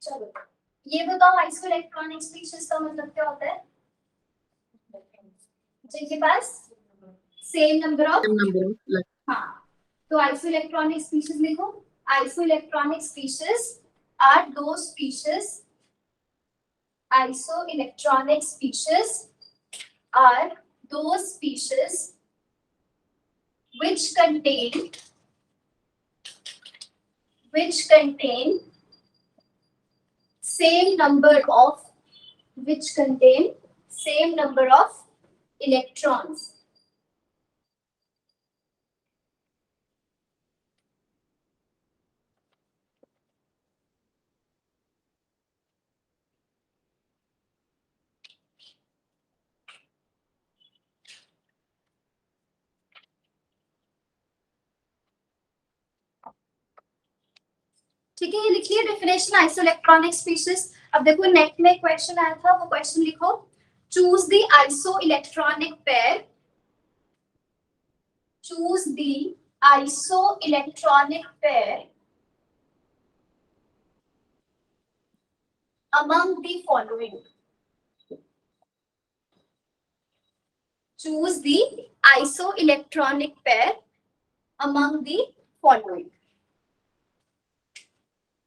चलो ये बताओ आइसोइलेक्ट्रॉनिक स्पीशीज का मतलब क्या होता है? जिनके पास सेम नंबर ऑफ हाँ, तो आइसोइलेक्ट्रॉनिक स्पीशीज लिखो. आइसोइलेक्ट्रॉनिक स्पीशीज आर दो species. Isoelectronic species are those species which contain same number of electrons. ठीक है, ये लिखिए डेफिनेशन आइसोइलेक्ट्रॉनिक स्पीशीज. अब देखो नेट में क्वेश्चन आया था, वो क्वेश्चन लिखो. Choose the isoelectronic pair. Choose the isoelectronic pair among the following. Choose the isoelectronic pair among the following.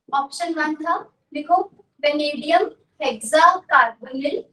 Option 1 था, लिखो वेनेडियम हेक्साकार्बोनिल.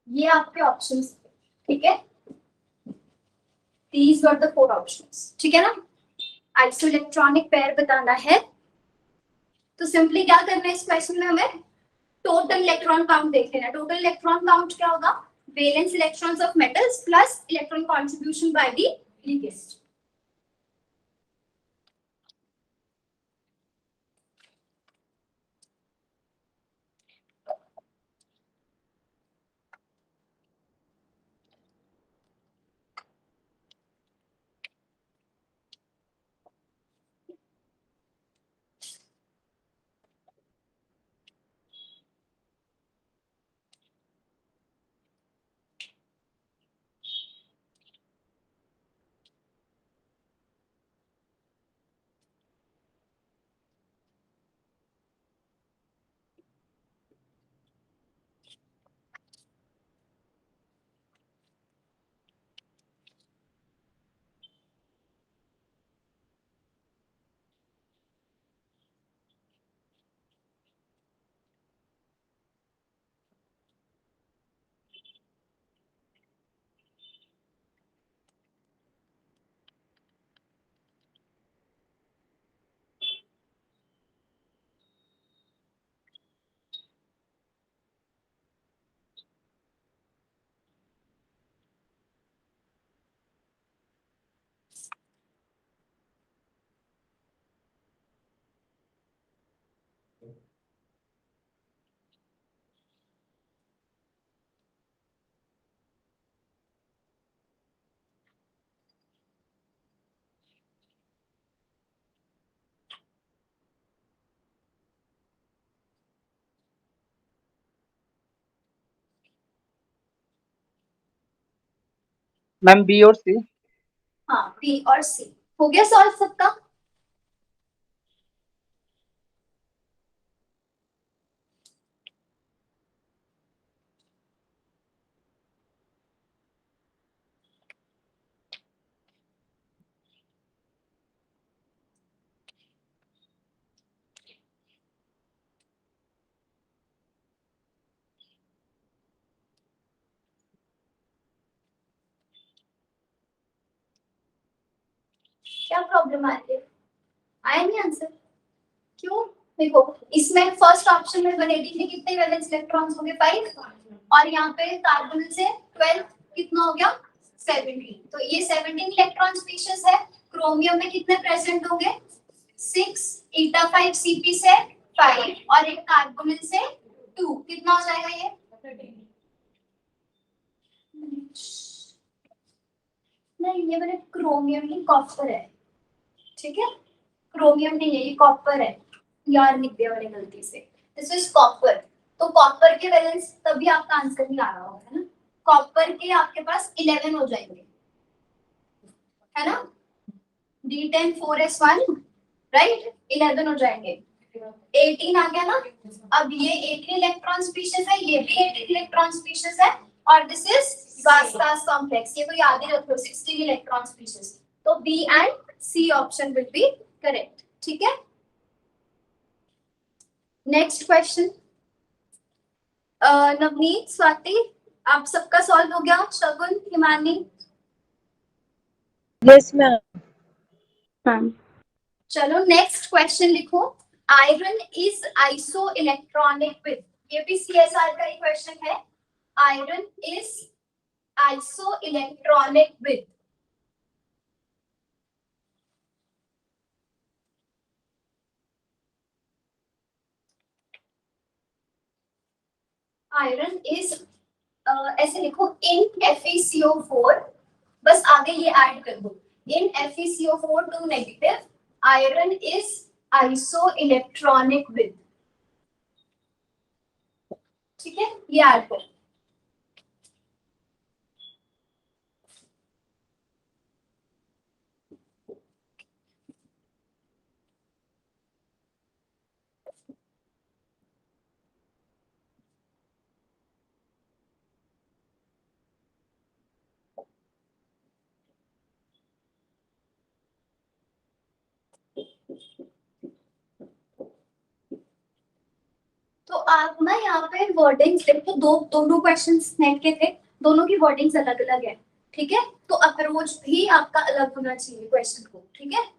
ये आपके ऑप्शंस, ठीक है. These were the 4 options, ठीक है ना. आइसोइलेक्ट्रॉनिक पेयर बताना है, तो सिंपली क्या करना है इस क्वेश्चन में, हमें टोटल इलेक्ट्रॉन काउंट देख लेना. टोटल इलेक्ट्रॉन काउंट क्या होगा? Valence electrons of metals plus electron contribution by the ligands. Ma'am B और सी. हाँ, बी और सी. हो गया सॉल्व सबका? प्रॉब्लम आ रही है? आया नहीं आंसर? क्यों? देखो इसमें फर्स्ट ऑप्शन में 118 में कितने वैलेंस इलेक्ट्रॉन्स हो गए? 5, और यहाँ पे कार्बन से 12 कितना हो गया? 17। तो ये 17 इलेक्ट्रॉन स्पीशीज है। क्रोमियम में कितने प्रेजेंट होंगे? 6, ईटा 5 सीपी से 5 और एक कार्बोनिल से 2, कितना हो जाएगा ये? नहीं, ये मैंने क्रोमियम नहीं कॉपर है, ठीक है? क्रोमियम नहीं है, ये कॉपर है यार, लिख दिया मैंने गलती से। This is copper. तो कॉपर के वैलेंस तभी आपका आंसर नहीं आ रहा होगा, है ना? कॉपर के आपके पास 11 हो जाएंगे, है ना? D10 4s1, right? 11 हो जाएंगे। 18 आ गया ना? अब ये 18 इलेक्ट्रॉन स्पीशीज है, ये भी 18 इलेक्ट्रॉन स्पीशीज है, और दिस इज गास कॉम्प्लेक्स, ये तो याद ही रखो, 16 इलेक्ट्रॉन स्पीशीज। तो B and C option will be correct, ठीक है? Next question. नवनीत, स्वाति, आप सबका सॉल्व हो गया? Shagun, Himani? Yes ma'am. Ma'am चलो नेक्स्ट क्वेश्चन लिखो। Iron is iso electronic with, ये भी CSR का ही क्वेश्चन है। Iron is iso electronic with, iron is ऐसे लिखो, इन FeCO4, बस आगे ये ऐड कर दो, इन FeCO4 2 negative, iron is iso electronic with, ठीक है? ये ऐड करो। तो आप ना यहाँ पे वर्डिंग्स देखो, दोनों क्वेश्चंस नेट के थे, दोनों की वर्डिंग्स अलग अलग है, ठीक है? तो अप्रोच भी आपका अलग होना चाहिए क्वेश्चन को, ठीक है?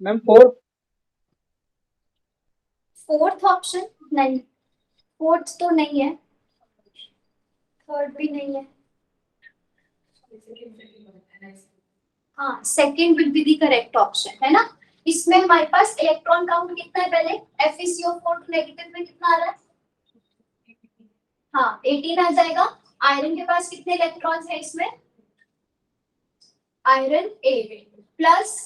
मैम 4। फोर्थ ऑप्शन नहीं, फोर्थ तो नहीं है, थर्ड भी नहीं है। हाँ, second will be the correct option, है ना? इसमें हमारे पास इलेक्ट्रॉन काउंट कितना है? पहले FeCO4 नेगेटिव में कितना आ रहा है? हाँ, 18 आ जाएगा। आयरन के पास कितने इलेक्ट्रॉन्स है इसमें? आयरन 8 प्लस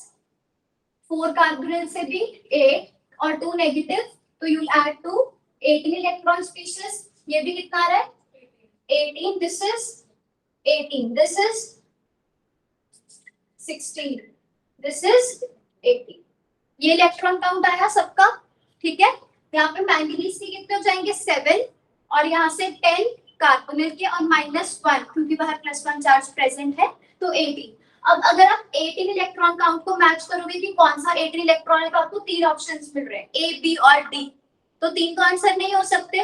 4 कार्बोनिल से भी 8 और 2 नेगेटिव, तो you add to 18 electron species. ये भी कितना आ रहा है? 18, this is 18, this is 16, this is 18। ये इलेक्ट्रॉन काउंट आया सबका, ठीक है? यहाँ पे मैंगनीज के कितने हो जाएंगे? 7, और यहाँ से 10 कार्बोनिल के, और -1 क्योंकि बाहर +1 चार्ज प्रेजेंट है, तो 18। अब अगर आप 18 इलेक्ट्रॉन काउंट को मैच करोगे कि कौन सा 18 इलेक्ट्रॉन है, तो आपको 3 ऑप्शंस मिल रहे हैं, A, B और D। तो 3 तो आंसर नहीं हो सकते।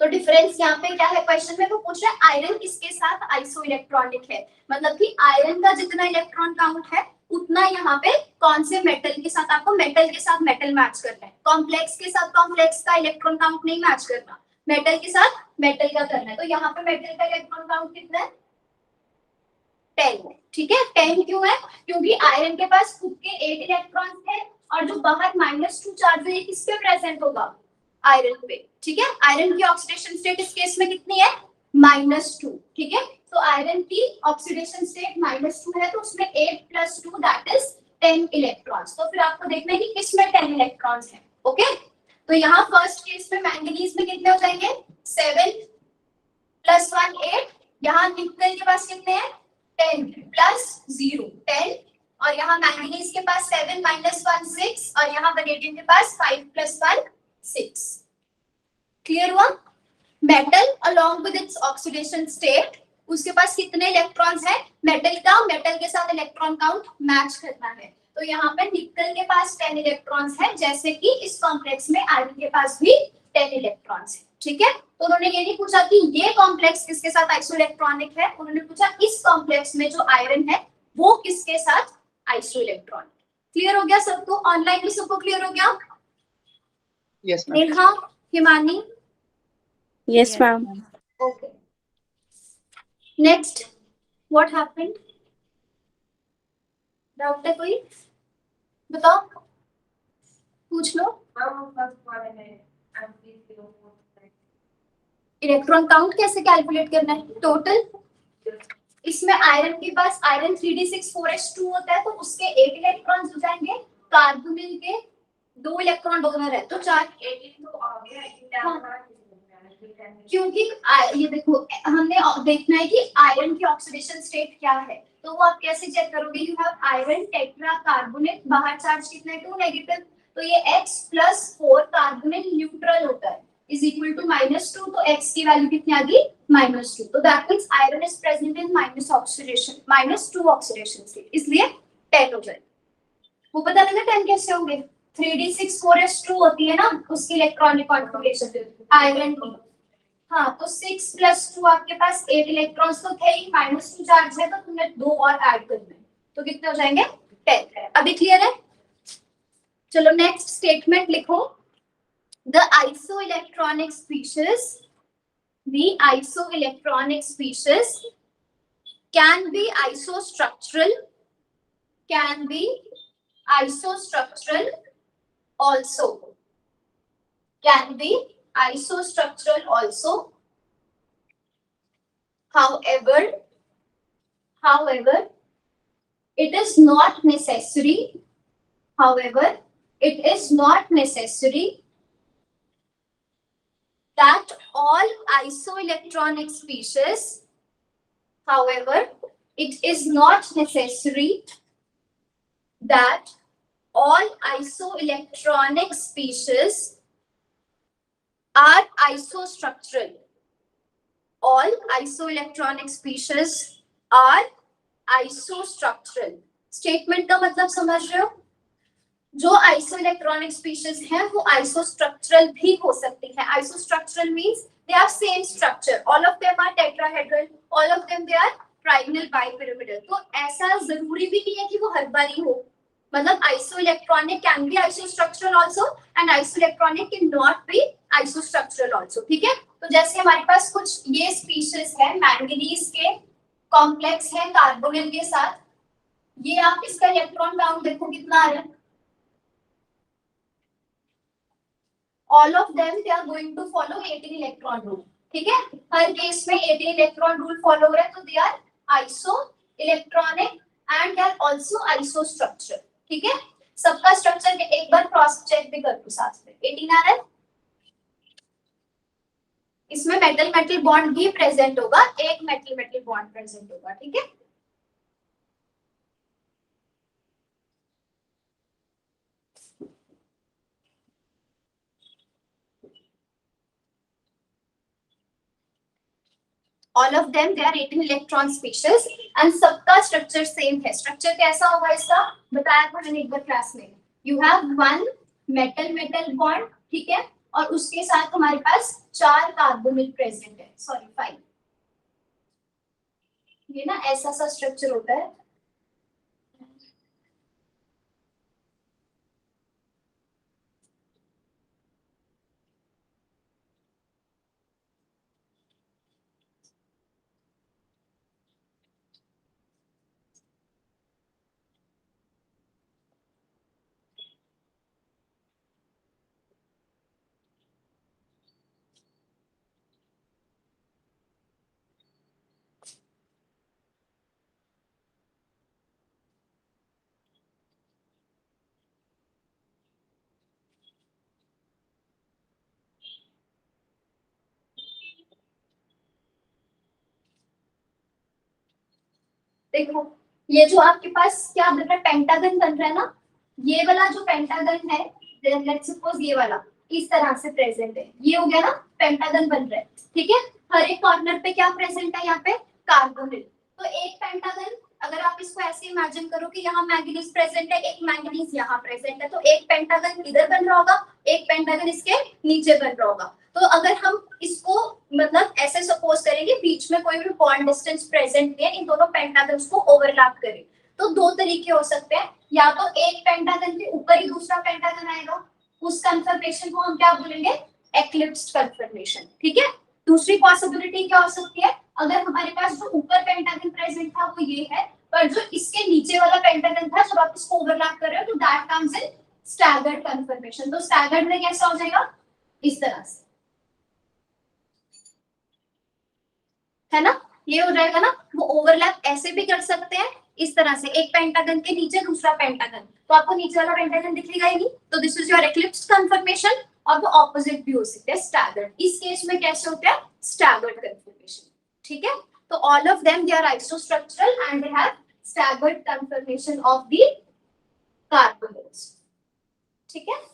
तो डिफरेंस यहाँ पे क्या है? क्वेश्चन में वो पूछ रहा है आयरन किसके साथ आइसो इलेक्ट्रॉनिक है, मतलब कि आयरन का जितना इलेक्ट्रॉन काउंट है उतना यहाँ पे कौन से मेटल के साथ, आपको मेटल के साथ मेटल मैच करना है। कॉम्प्लेक्स के साथ कॉम्प्लेक्स का इलेक्ट्रॉन काउंट नहीं मैच करना, मेटल के साथ मेटल का करना है। तो यहाँ पे मेटल का इलेक्ट्रॉन काउंट कितना है? 10, ठीक है? 10 क्यों है? क्योंकि आयरन के पास खुद के 8 इलेक्ट्रॉन है, और जो बाहर -2 चार्ज है ये किस पे प्रेजेंट होगा? आयरन पे, ठीक है? आयरन की ऑक्सीडेशन स्टेट इस केस में कितनी है? -2, ठीक है। तो आयरन की ऑक्सीडेशन स्टेट -2 है, तो उसमें 8 + 2 दैट इज 10 इलेक्ट्रॉन्स। तो फिर आपको देखना है कि किसमें 10 इलेक्ट्रॉन्स है। ओके, तो यहाँ फर्स्ट केस में मैंगनीज में कितने हो जाएंगे, 7 + 1 8। यहाँ निकल के पास कितने हैं, 10 + 0 10, और यहाँ मैंगनीज के पास 7 - 1 6, और यहाँ वैनेडियम के पास 5 + 1 6। क्लियर हुआ। Metal along with its oxidation state, उसके पास कितने इलेक्ट्रॉन्स है, मेटल का मेटल के साथ इलेक्ट्रॉन काउंट मैच करना है। तो यहाँ पे निकल के पास 10 इलेक्ट्रॉन्स है, जैसे कि इस कॉम्प्लेक्स में आयरन के पास भी 10 इलेक्ट्रॉन्स है, ठीक है। तो उन्होंने ये नहीं पूछा कि ये कॉम्प्लेक्स किसके साथ आइसोइलेक्ट्रॉनिक है, उन्होंने पूछा इस कॉम्प्लेक्स में जो आयरन है वो किसके साथ आइसोइलेक्ट्रॉनिक। क्लियर हो गया सबको, ऑनलाइन भी सबको क्लियर हो गया। Yes, ma'am. Neha, Himani, Yes, ma'am. okay. Next, what happened? Doubt है कोई, बताओ, पूछ लो। इलेक्ट्रॉन काउंट कैसे कैलकुलेट करना है, टोटल। इसमें आयरन के पास आयरन 3d6 4s2 होता है, तो उसके 8 इलेक्ट्रॉन्स हो जाएंगे, कार्बोनिल के 2 इलेक्ट्रॉन डोनर है तो 4। क्योंकि ये देखो हमने देखना है कि आयरन की ऑक्सीडेशन स्टेट क्या है, तो वो आप कैसे चेक करोगे, you have iron tetra carbonate, बाहर चार्ज कितना है 2 नेगेटिव, तो ये X + 4 कार्बोनेट न्यूट्रल होता है इज इक्वल टू -2, तो X की वैल्यू कितनी आ गई -2, तो that means iron is present in -2 oxidation state, इसलिए 10 हो जाए। वो पता लगा 10 कैसे होंगे, 3d6 4s2 होती है ना उसकी इलेक्ट्रॉनिक कॉन्फ़िगरेशन आयरन की। हाँ, तो 6 + 2 आपके पास 8 इलेक्ट्रॉन्स तो थे ही, -2 चार्ज है तो तुमने 2 और ऐड करने हैं, तो कितने हो जाएंगे 10। अभी क्लियर है। चलो नेक्स्ट स्टेटमेंट लिखो, the isoelectronic species can be isostructural also can be isostructural also, however it is not necessary that all isoelectronic species that all isoelectronic species are isostructural. All isoelectronic species are isostructural. Statement का मतलब समझ रहे हो, जो isoelectronic species हैं वो आइसोस्ट्रक्चरल भी हो सकती है। Isostructural means they are same structure, all of them are tetrahedral, all of them they are trigonal bipyramidal. तो ऐसा जरूरी भी नहीं है कि वो हर बार ही हो, मतलब isoelectronic can be isostructural also and isoelectronic can not be isostructural also, ठीक है। तो जैसे हमारे पास कुछ ये स्पीशीज है, मैंगनीज के कॉम्प्लेक्स है कार्बोनिल के साथ, ये आप इसका इलेक्ट्रॉन काउंट देखो कितना आ रहा है, all of them they are going to follow 18 electron rule, ठीक है। हर केस में 18 इलेक्ट्रॉन रूल फॉलो हो रहा है, तो they are iso electronic and they are also isostructural, ठीक है। सबका स्ट्रक्चर एक बार क्रॉस चेक भी कर लो साथ में। 18 आ रहा है, इसमें मेटल मेटल बॉन्ड भी प्रेजेंट होगा, एक मेटल मेटल बॉन्ड प्रेजेंट होगा, ठीक है। All of them they are 18 electron species and सबका स्ट्रक्चर सेम है। स्ट्रक्चर कैसा होगा इसका, बताया था मैंने एक बार क्लास में, you have 1 metal metal bond, ठीक है, और उसके साथ हमारे पास 4 कार्बोनिल प्रेजेंट है, सॉरी 5, ये ना ऐसा सा स्ट्रक्चर होता है। देखो ये जो आपके पास क्या बन रहा है, पेंटागन बन रहा है ना, ये वाला जो पेंटागन है, लेट्स सपोज ये वाला इस तरह से प्रेजेंट है, ये हो गया ना पेंटागन बन रहा है, ठीक है। हर एक कॉर्नर पे क्या प्रेजेंट है, यहाँ पे कार्बोनिल। तो एक पेंटागन, अगर आप इसको ऐसे इमेजिन करो कि यहाँ मैंगनीज प्रेजेंट है, एक मैंगनीज यहाँ प्रेजेंट है, तो एक पेंटागन इधर बन रहा होगा, एक पेंटागन इसके नीचे बन रहा होगा। तो अगर हम इसको मतलब ऐसे सपोज करेंगे बीच में कोई भी बॉन्ड डिस्टेंस प्रेजेंट नहीं है, इन दोनों पेंटागन्स को ओवरलैप करें, तो दो तरीके हो सकते हैं, या तो एक पेंटागन के ऊपर ही दूसरा पेंटागन आएगा, उस कंफर्मेशन को हम क्या बोलेंगे, एक्लिप्स्ड कंफर्मेशन, ठीक है। दूसरी पॉसिबिलिटी क्या हो सकती है, अगर हमारे पास जो ऊपर पेंटागन प्रेजेंट था वो ये है, पर जो इसके नीचे वाला पेंटागन था, जब आप इसको ओवरलैप कर रहे हो तो that comes in staggered confirmation. तो स्टैगर्ड में कैसा हो जाएगा, इस तरह से, है ना, ये हो जाएगा ना। वो ओवरलैप ऐसे भी कर सकते हैं, इस तरह से, एक पेंटागन के नीचे दूसरा पेंटागन, तो आपको नीचे वाला पेंटागन दिखेगा ही नहीं, तो दिस इज योर एक्लिप्स्ड कंफर्मेशन। और वो ऑपोजिट भी हो सकते हैं, स्टैगर्ड। इस केस में कैसे होता है, स्टैगर्ड कंफर्मेशन, ठीक है। तो all of them they are isostructural and they have staggered conformation of the carbonyls, ठीक है।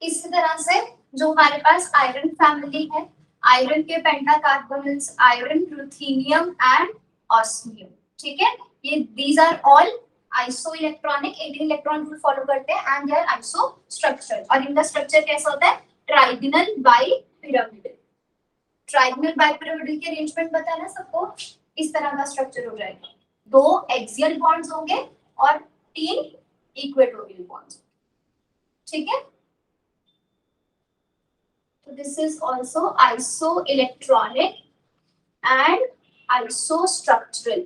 इसी तरह से जो हमारे पास आयरन फैमिली है, आयरन के pentacarbonyls, iron, ruthenium and osmium, ठीक है। ये these are all iso electronic, 18 electron rule follow करते हैं and they are iso structure. और इनका स्ट्रक्चर कैसा होता है, trigonal bi pyramidal. Trigonal bi pyramidal की अरेंजमेंट पता है ना सबको, इस तरह का स्ट्रक्चर हो जाएगा, 2 एक्सियल बॉन्ड्स होंगे और 3 इक्वेटोरियल बॉन्ड्स, ठीक है। So this is also isoelectronic and isostructural.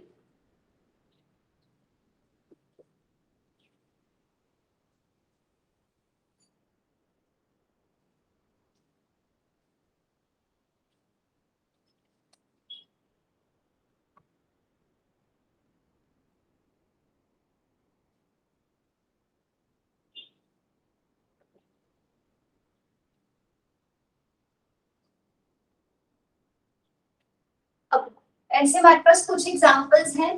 अब ऐसे हमारे पास कुछ एग्जांपल्स हैं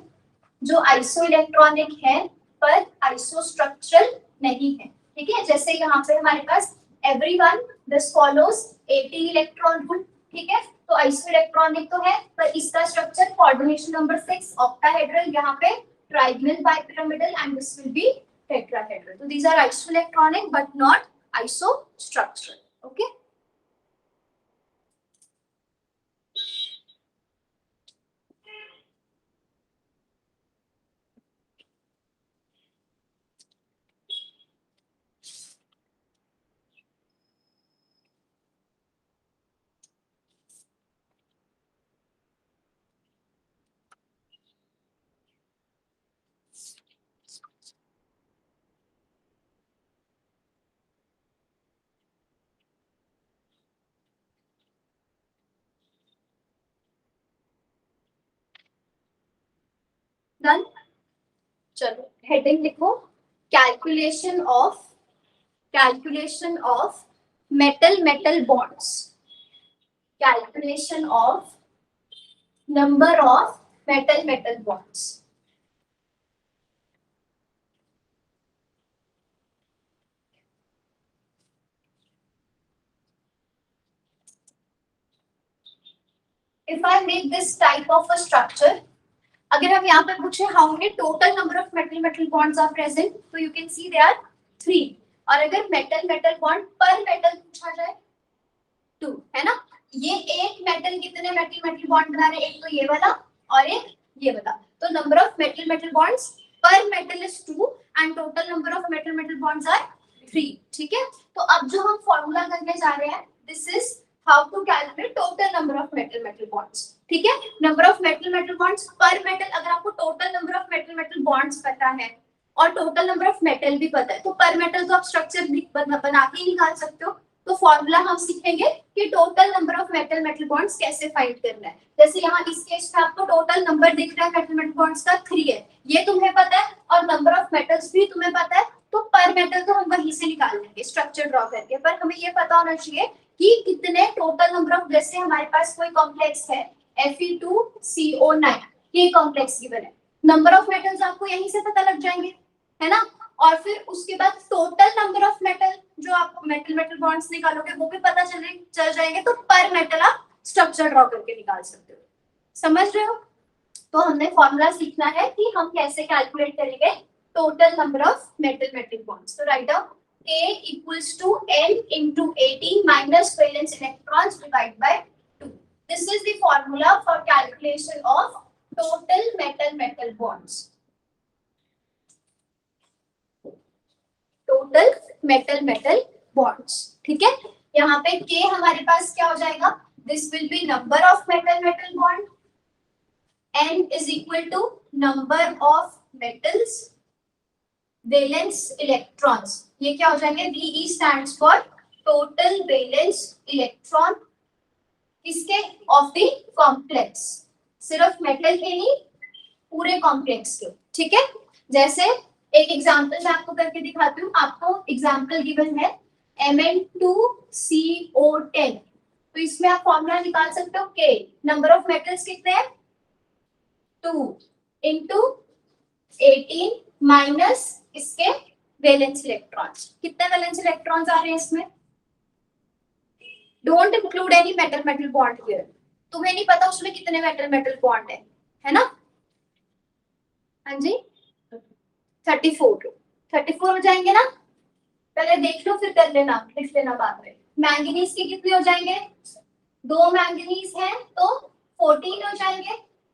जो आइसो इलेक्ट्रॉनिक है पर आइसो स्ट्रक्चरल नहीं है, ठीक है। जैसे यहाँ पे हमारे पास everyone this follows 18 electron rule, ठीक है। तो आइसो इलेक्ट्रॉनिक तो है, पर इसका स्ट्रक्चर कोऑर्डिनेशन नंबर 6 ऑक्टाहेड्रल, यहाँ पे trigonal bipyramidal and this will be tetrahedral. तो these are iso electronic but not iso structural, okay. Done, चलो हेडिंग लिखो, calculation of metal bonds, calculation of number of metal bonds. If I make this type of a structure, अगर हम यहाँ पे पूछे how many total number of metal bonds are present, तो you can see they are 3। और अगर metal bond पर metal पूछा जाए 2, है ना, ये एक मेटल कितने मेटल मेटल बॉन्ड बना रहे हैं, एक तो ये वाला और एक ये वाला। तो number of metal metal bonds पर metal is 2 and total number of metal metal bonds are 3। ठीक है, तो अब जो हम फॉर्मूला करने जा रहे हैं, this is how to calculate total number of metal metal bonds. ठीक है, number of metal metal bonds पर मेटल, अगर आपको total number of metal metal bonds पता है और टोटल नंबर ऑफ मेटल भी पता है, तो पर मेटल तो आप स्ट्रक्चर बना के ही निकाल सकते हो। तो फॉर्मूला हम सीखेंगे कि total number of metal metal bonds कैसे फाइंड करना है। जैसे यहाँ इस केस में आपको टोटल नंबर दिख रहा है मेटल मेटल बॉन्ड्स का 3 है, ये तुम्हें पता है, और नंबर ऑफ मेटल्स भी तुम्हें पता है, तो पर मेटल तो हम वहीं से निकाल लेंगे स्ट्रक्चर ड्रॉ करके। पर हमें ये पता होना चाहिए कि कितने टोटल नंबर ऑफ, जैसे हमारे पास कोई कॉम्प्लेक्स है Fe2CO9, ये कॉम्प्लेक्स गिवन है, नंबर ऑफ मेटल्स आपको यहीं से पता लग जाएंगे, है ना। और फिर उसके बाद टोटल नंबर ऑफ मेटल, जो आप मेटल मेटल बॉन्ड्स निकालोगे वो भी पता चल जाएंगे, तो पर मेटल आप स्ट्रक्चर ड्रॉ करके निकाल सकते हो। समझ रहे हो? तो हमने फॉर्मूला सीखना है कि हम कैसे कैलकुलेट करेंगे total number of metal metal bonds. तो write down K equals to N into 18 minus valence electrons divided by 2. This is the formula for calculation of total metal metal bonds. Total metal metal bonds. ठीक है, यहाँ पे K हमारे पास क्या हो जाएगा, this will B number of metal metal bond, N is equal to number of metals, valence electrons, ये क्या हो जाएंगे, VE stands for total valence electron, किसके, of the complex, सिर्फ मेटल के नहीं पूरे कॉम्प्लेक्स के। ठीक है, जैसे एक एग्जांपल मैं आपको करके दिखाती हूँ। आपको एग्जांपल गिवन है Mn2CO10, तो इसमें आप फॉर्मूला निकाल सकते हो K, नंबर ऑफ मेटल्स कितने हैं 2 into 18 माइनस इसके वैलेंस इलेक्ट्रॉन्स, कितने वैलेंस इलेक्ट्रॉन्स आ रहे हैं इसमें, don't include any metal metal bond here, तुम्हें नहीं पता उसमें कितने मेटल मेटल बॉन्ड है ना। हाँ जी 34 हो जाएंगे ना, पहले देख लो फिर कर लेना, लिख लेना बाद में। मैंगनीज के कितने हो जाएंगे, 2 मैंगनीज हैं तो 14 हो जाएंगे,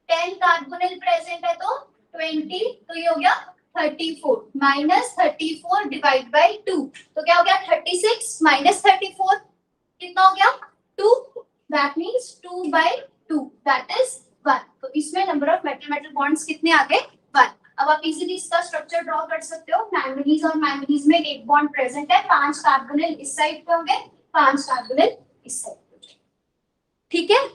10 कार्बोनिल प्रेजेंट है तो 20, तो ये हो गया 34 माइनस 34 डिवाइड बाय 2, तो क्या हो गया 36 माइनस 34 कितना हो गया 2, दैट मींस 2/2 दैट इज 1। तो इसमें number of metal metal bonds कितने आ गए 1। अब आप इजीली इसका स्ट्रक्चर ड्रॉ कर सकते हो। मैंगनीज और मैंगनीज में एक बॉन्ड प्रेजेंट है, 5 कार्बोनिल इस साइड पे होंगे, 5 कार्बोनिल इस साइड पे। ठीक है,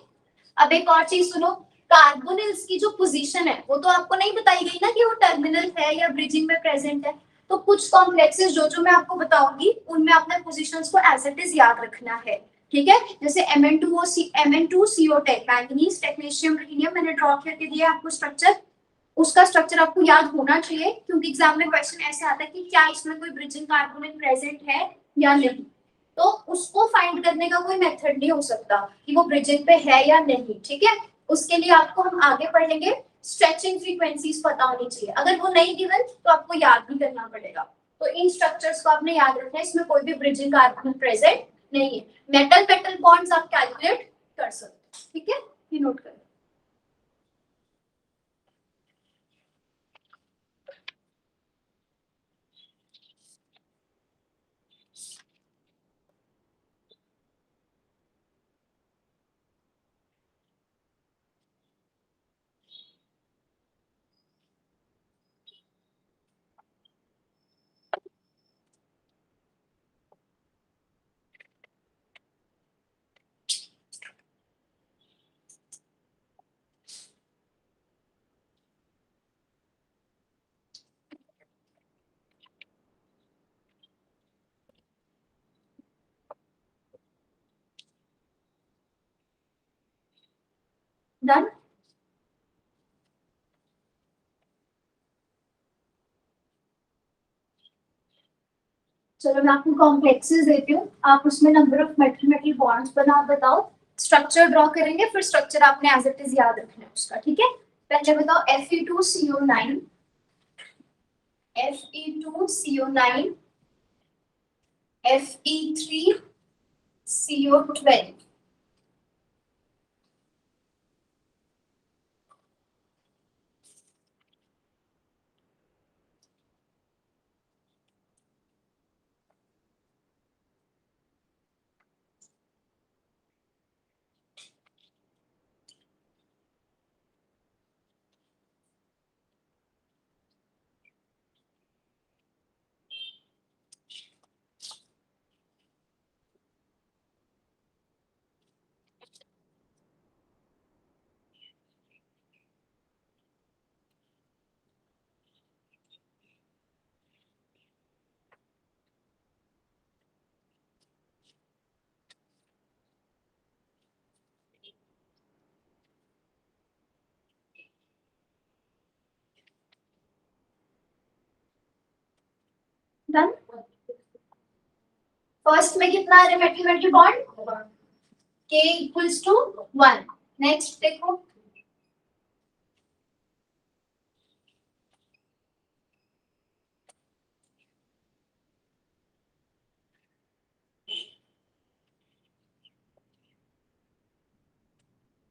अब एक और चीज सुनो, कार्बोनिल्स की जो पोजीशन है वो तो आपको नहीं बताई गई ना कि वो टर्मिनल है या ब्रिजिंग में प्रेजेंट है, तो कुछ कॉम्प्लेक्सेस जो मैं आपको बताऊंगी उनमें अपने पोजीशंस को एज इट इज याद रखना है। ठीक है, जैसे Mn2CO10 मैंगनीज टेक्नीशियम रुथेनियम मैंने ड्रॉ करके दिया आपको स्ट्रक्चर, उसका स्ट्रक्चर आपको याद होना चाहिए, क्योंकि एग्जाम में क्वेश्चन ऐसे आता है कि क्या इसमें कोई ब्रिजिंग कार्बोनिल प्रेजेंट है या नहीं, तो उसको फाइंड करने का कोई मेथड नहीं हो सकता कि वो ब्रिजिंग पे है या नहीं। ठीक है, उसके लिए आपको हम आगे पढ़ेंगे, स्ट्रेचिंग फ्रीक्वेंसीज पता होनी चाहिए, अगर वो नहीं गिवन तो आपको याद भी करना पड़ेगा। तो इन स्ट्रक्चर्स को आपने याद रखना है, इसमें कोई भी ब्रिजिंग कार्बोनिल प्रेजेंट नहीं है। मेटल मेटल बॉन्ड्स आप कैलकुलेट कर सकते हैं। ठीक है, ये नोट करें। डन। चलो मैं आपको कॉम्प्लेक्सेस देती हूँ, आप उसमें number of metal metal bonds बताओ, स्ट्रक्चर ड्रॉ करेंगे, फिर स्ट्रक्चर आपने एज इट इज याद रखना है उसका। ठीक है, पहले बताओ Fe2CO9, Fe2CO9, Fe3CO12, फर्स्ट में कितना आ रहा है metal metal bond, K equals to 1। Next देखो,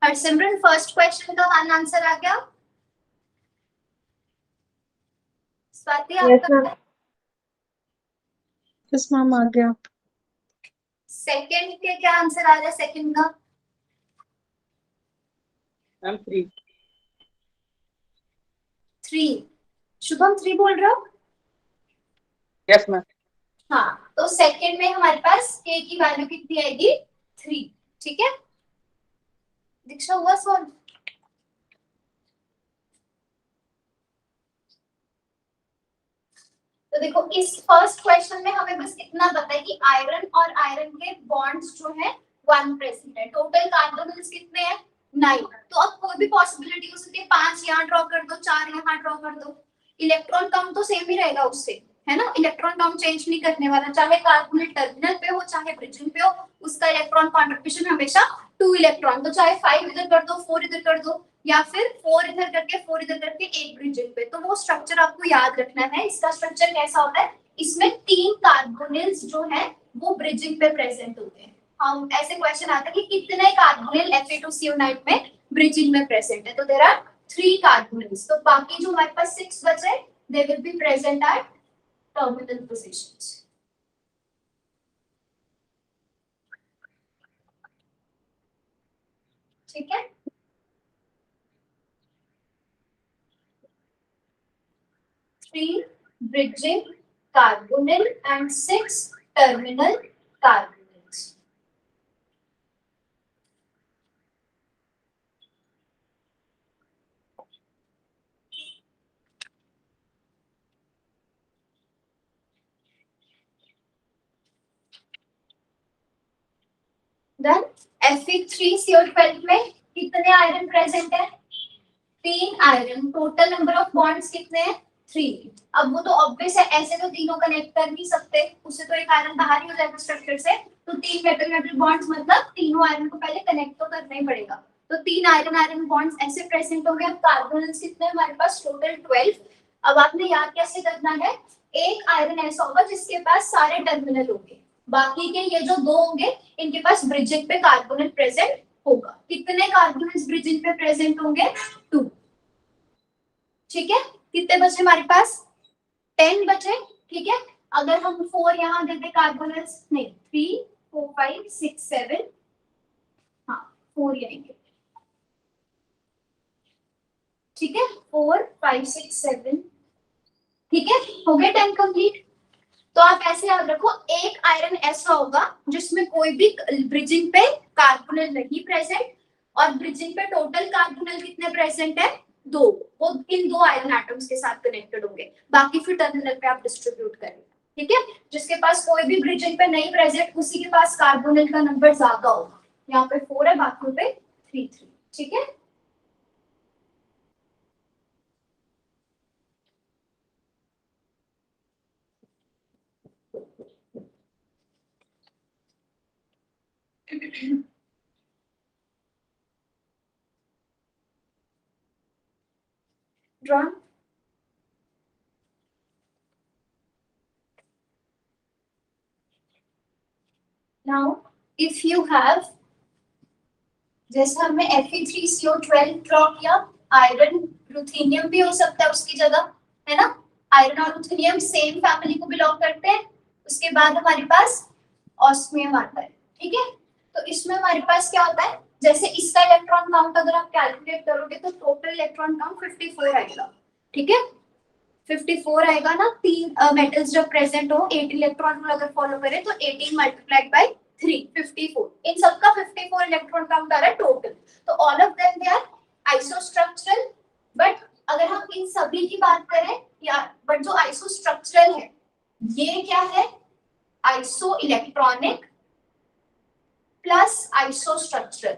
हरसिमरन फर्स्ट क्वेश्चन का वन आंसर आ गया। स्वाति आपका Yes, ma'am. आ गया. सेकंड के क्या आंसर आ रहा है सेकंड का? मैम 3। 3। शुभम 3 बोल रहे हो? Yes ma'am. हाँ, तो सेकंड में हमारे पास k की वैल्यू कितनी आएगी? 3। ठीक है, दीक्षा हुआ सॉल्व? तो देखो इस फर्स्ट क्वेश्चन में हमें बस इतना पता है कि आयरन और आयरन के बॉन्ड्स जो है 1 प्रेजेंट है। टोटल कार्बोनिल्स कितने हैं? 9। तो अब कोई भी पॉसिबिलिटी हो सकती है, 5 यहाँ ड्रॉ कर दो, 4 यहाँ ड्रॉ कर दो, इलेक्ट्रॉन काउंट तो सेम ही रहेगा उससे, है ना? इलेक्ट्रॉन काउंट चेंज नहीं करने वाला, चाहे कार्बोनिल टर्मिनल पे हो चाहे ब्रिजिंग पे हो, उसका इलेक्ट्रॉन कॉन्ट्रिब्यूशन हमेशा 2 इलेक्ट्रॉन। तो चाहे 5 इधर कर दो, 4 इधर कर दो, या फिर 4 इधर करके 4 इधर करके एक ब्रिजिंग पे। तो वो स्ट्रक्चर आपको याद रखना है। इसका स्ट्रक्चर कैसा होता है? इसमें 3 कार्बोनिल्स जो है वो ब्रिजिंग पे प्रेजेंट होते हैं। हम ऐसे क्वेश्चन आता है कि कितने कार्बोनिल Fe2CO9 में ब्रिजिंग में प्रेजेंट है? तो देयर आर 3 कार्बोनिल्स। तो बाकी जो हमारे पास 6 बचे, they will be present at terminal positions. ठीक है, three bridging carbonyl and 6 terminal carbonyls. Then Fe3CO12 में कितने आयरन प्रेजेंट है? 3 iron. Total number of bonds कितने हैं? 3। अब वो तो ऑब्वियस है, ऐसे तो तीनों कनेक्ट कर नहीं सकते, उससे तो एक आयरन बाहर ही हो जाएगा स्ट्रक्चर से। तो 3 मेटल मेटल बॉन्ड्स मतलब तीनों आयरन को पहले कनेक्ट तो करना ही पड़ेगा। तो 3 आयरन आयरन बॉन्ड्स ऐसे प्रेजेंट होंगे। अब कार्बोनिल्स कितने हमारे पास? टोटल 12। अब आपने याद कैसे करना है? एक आयरन ऐसा होगा जिसके पास सारे टर्मिनल होंगे, बाकी के ये जो 2 होंगे इनके पास ब्रिजिंग पे कार्बोनिल प्रेजेंट होगा। कितने कार्बोनिल्स ब्रिजिंग पे प्रेजेंट होंगे? 2। ठीक है, कितने बचे हमारे पास? 10 बचे। ठीक है, अगर हम 4 यहाँ देते कार्बोनिल्स, नहीं 3 4 5 6 7, हाँ 4 ही आएंगे। ठीक है, 4 5 6 7। ठीक है, हो गए 10 कंप्लीट। तो आप ऐसे याद रखो, एक आयरन ऐसा होगा जिसमें कोई भी ब्रिजिंग पे कार्बोनिल नहीं प्रेजेंट, और ब्रिजिंग पे टोटल कार्बोनिल कितने प्रेजेंट है? 2। वो इन 2 आयरन एटम्स के साथ कनेक्टेड होंगे, बाकी फिर टर्मिनल पे आप डिस्ट्रीब्यूट करेंगे। ठीक है, जिसके पास कोई भी ब्रिजिंग पे नहीं प्रेजेंट उसी के पास कार्बोनिल का नंबर ज्यादा होगा। यहाँ पे 4 है, बाकी पे 3 3। ठीक है, drawn. Now, if you have, जैसे हमने Fe3CO12 ड्रॉ किया, आयरन रुथेनियम भी हो सकता है उसकी जगह, है ना? आयरन और रुथेनियम सेम फैमिली को बिलोंग करते हैं। उसके बाद हमारे पास ऑस्मियम आता है। ठीक है, तो इसमें हमारे पास क्या होता है? जैसे इसका इलेक्ट्रॉन काउंट अगर आप कैलकुलेट करोगे तो टोटल इलेक्ट्रॉन काउंट 54 आएगा। ठीक है, 54 आएगा ना। 3 मेटल्स जब प्रेजेंट हो, 8 इलेक्ट्रॉन रूल अगर फॉलो करें तो 18 मल्टीप्लाइड बाय 3 54। इन सबका 54 इलेक्ट्रॉन काउंट आ रहा है टोटल। तो all of them they are isostructural. But अगर हम इन सभी की बात करें, या बट जो आइसोस्ट्रक्चरल है ये क्या है? Iso electronic plus isostructural.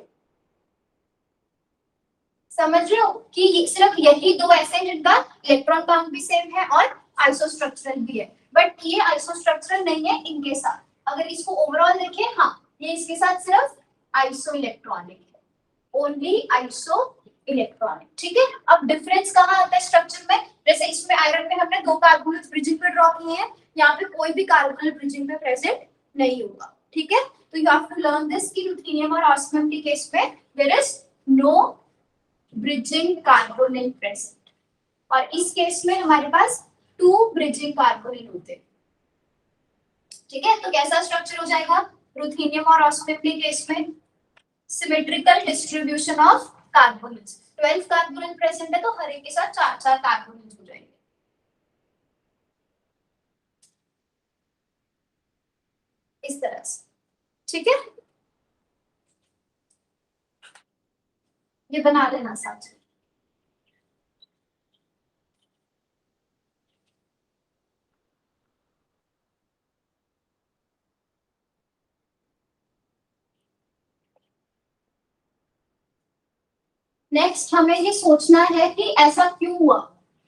समझ रहे हो कि ये सिर्फ यही 2 ऐसे हैं जिनका इलेक्ट्रॉन काउंट भी सेम है और आइसोस्ट्रक्चरल भी है, बट ये आइसोस्ट्रक्चरल नहीं है इनके साथ। अगर इसको ओवरऑल देखें, हाँ ये इसके साथ सिर्फ आइसो इलेक्ट्रॉनिक है, ओनली आइसो इलेक्ट्रॉनिक। ठीक है, अब डिफरेंस कहाँ आता है स्ट्रक्चर में? जैसे इसमें आयरन में हमने 2 कार्बोनिल्स ब्रिजिंग पे ड्रॉ किए हैं, यहाँ पे कोई भी कार्बोनिल ब्रिजिंग पे प्रेजेंट नहीं होगा। ठीक है, तो you have to learn this कि रुथेनियम और ऑस्मियम के केस में there is no bridging carbonyl present, और इस केस में हमारे पास 2 ब्रिजिंग कार्बोनिल होते हैं। ठीक है, तो कैसा स्ट्रक्चर हो जाएगा रुथेनियम और ऑस्मियम के केस में? Symmetrical distribution of carbonyls, 12 carbonyl present है तो हर एक के साथ 4-4 कार्बोनिल्स हो जाएंगे, इस तरह से। ठीक है, ये बना लेना साथ। नेक्स्ट हमें ये सोचना है कि ऐसा क्यों हुआ।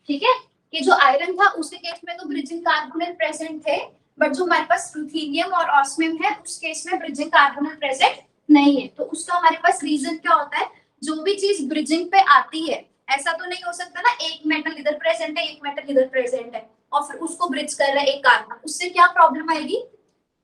ठीक है, कि जो आयरन था उसके केस में तो ब्रिजिंग कार्बोनिल प्रेजेंट थे, बट जो हमारे पास रुथेनियम और ऑस्मियम है उस केस में ब्रिजिंग कार्बोनिल प्रेजेंट नहीं है। तो उसका हमारे पास रीजन क्या होता है? जो भी चीज ब्रिजिंग पे आती है, ऐसा तो नहीं हो सकता ना एक मेटल इधर प्रेजेंट है एक मेटल इधर प्रेजेंट है और फिर उसको ब्रिज कर रहा है एक कार्बन, उससे क्या प्रॉब्लम आएगी?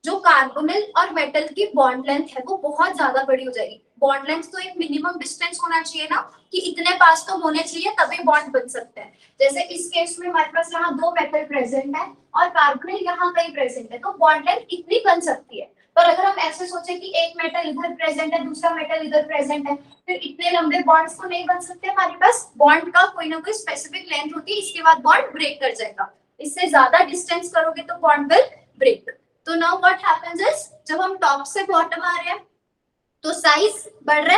जो कार्बोनिल और मेटल की बॉन्ड लेंथ है वो बहुत ज्यादा बड़ी हो जाएगी। बॉन्ड लेंथ तो एक मिनिमम डिस्टेंस होना चाहिए ना, कि इतने पास तो होने चाहिए तभी बॉन्ड बन सकते हैं। जैसे इस केस में हमारे पास यहाँ 2 मेटल प्रेजेंट है और कार्बोनिल यहाँ कहीं प्रेजेंट है, तो बॉन्ड लेंथ इतनी बन सकती है। पर अगर हम ऐसे सोचे कि एक मेटल इधर प्रेजेंट है दूसरा मेटल इधर प्रेजेंट है, फिर इतने लंबे बॉन्ड्स तो नहीं बन सकते। हमारे पास बॉन्ड का कोई ना कोई स्पेसिफिक लेंथ होती है, इसके बाद बॉन्ड ब्रेक कर जाएगा। इससे ज्यादा डिस्टेंस करोगे तो बॉन्ड विल ब्रेक। तो नाउ व्हाट हैपेंस इज, जब हम टॉप से बॉटम आ रहे हैं तो साइज बढ़ रहा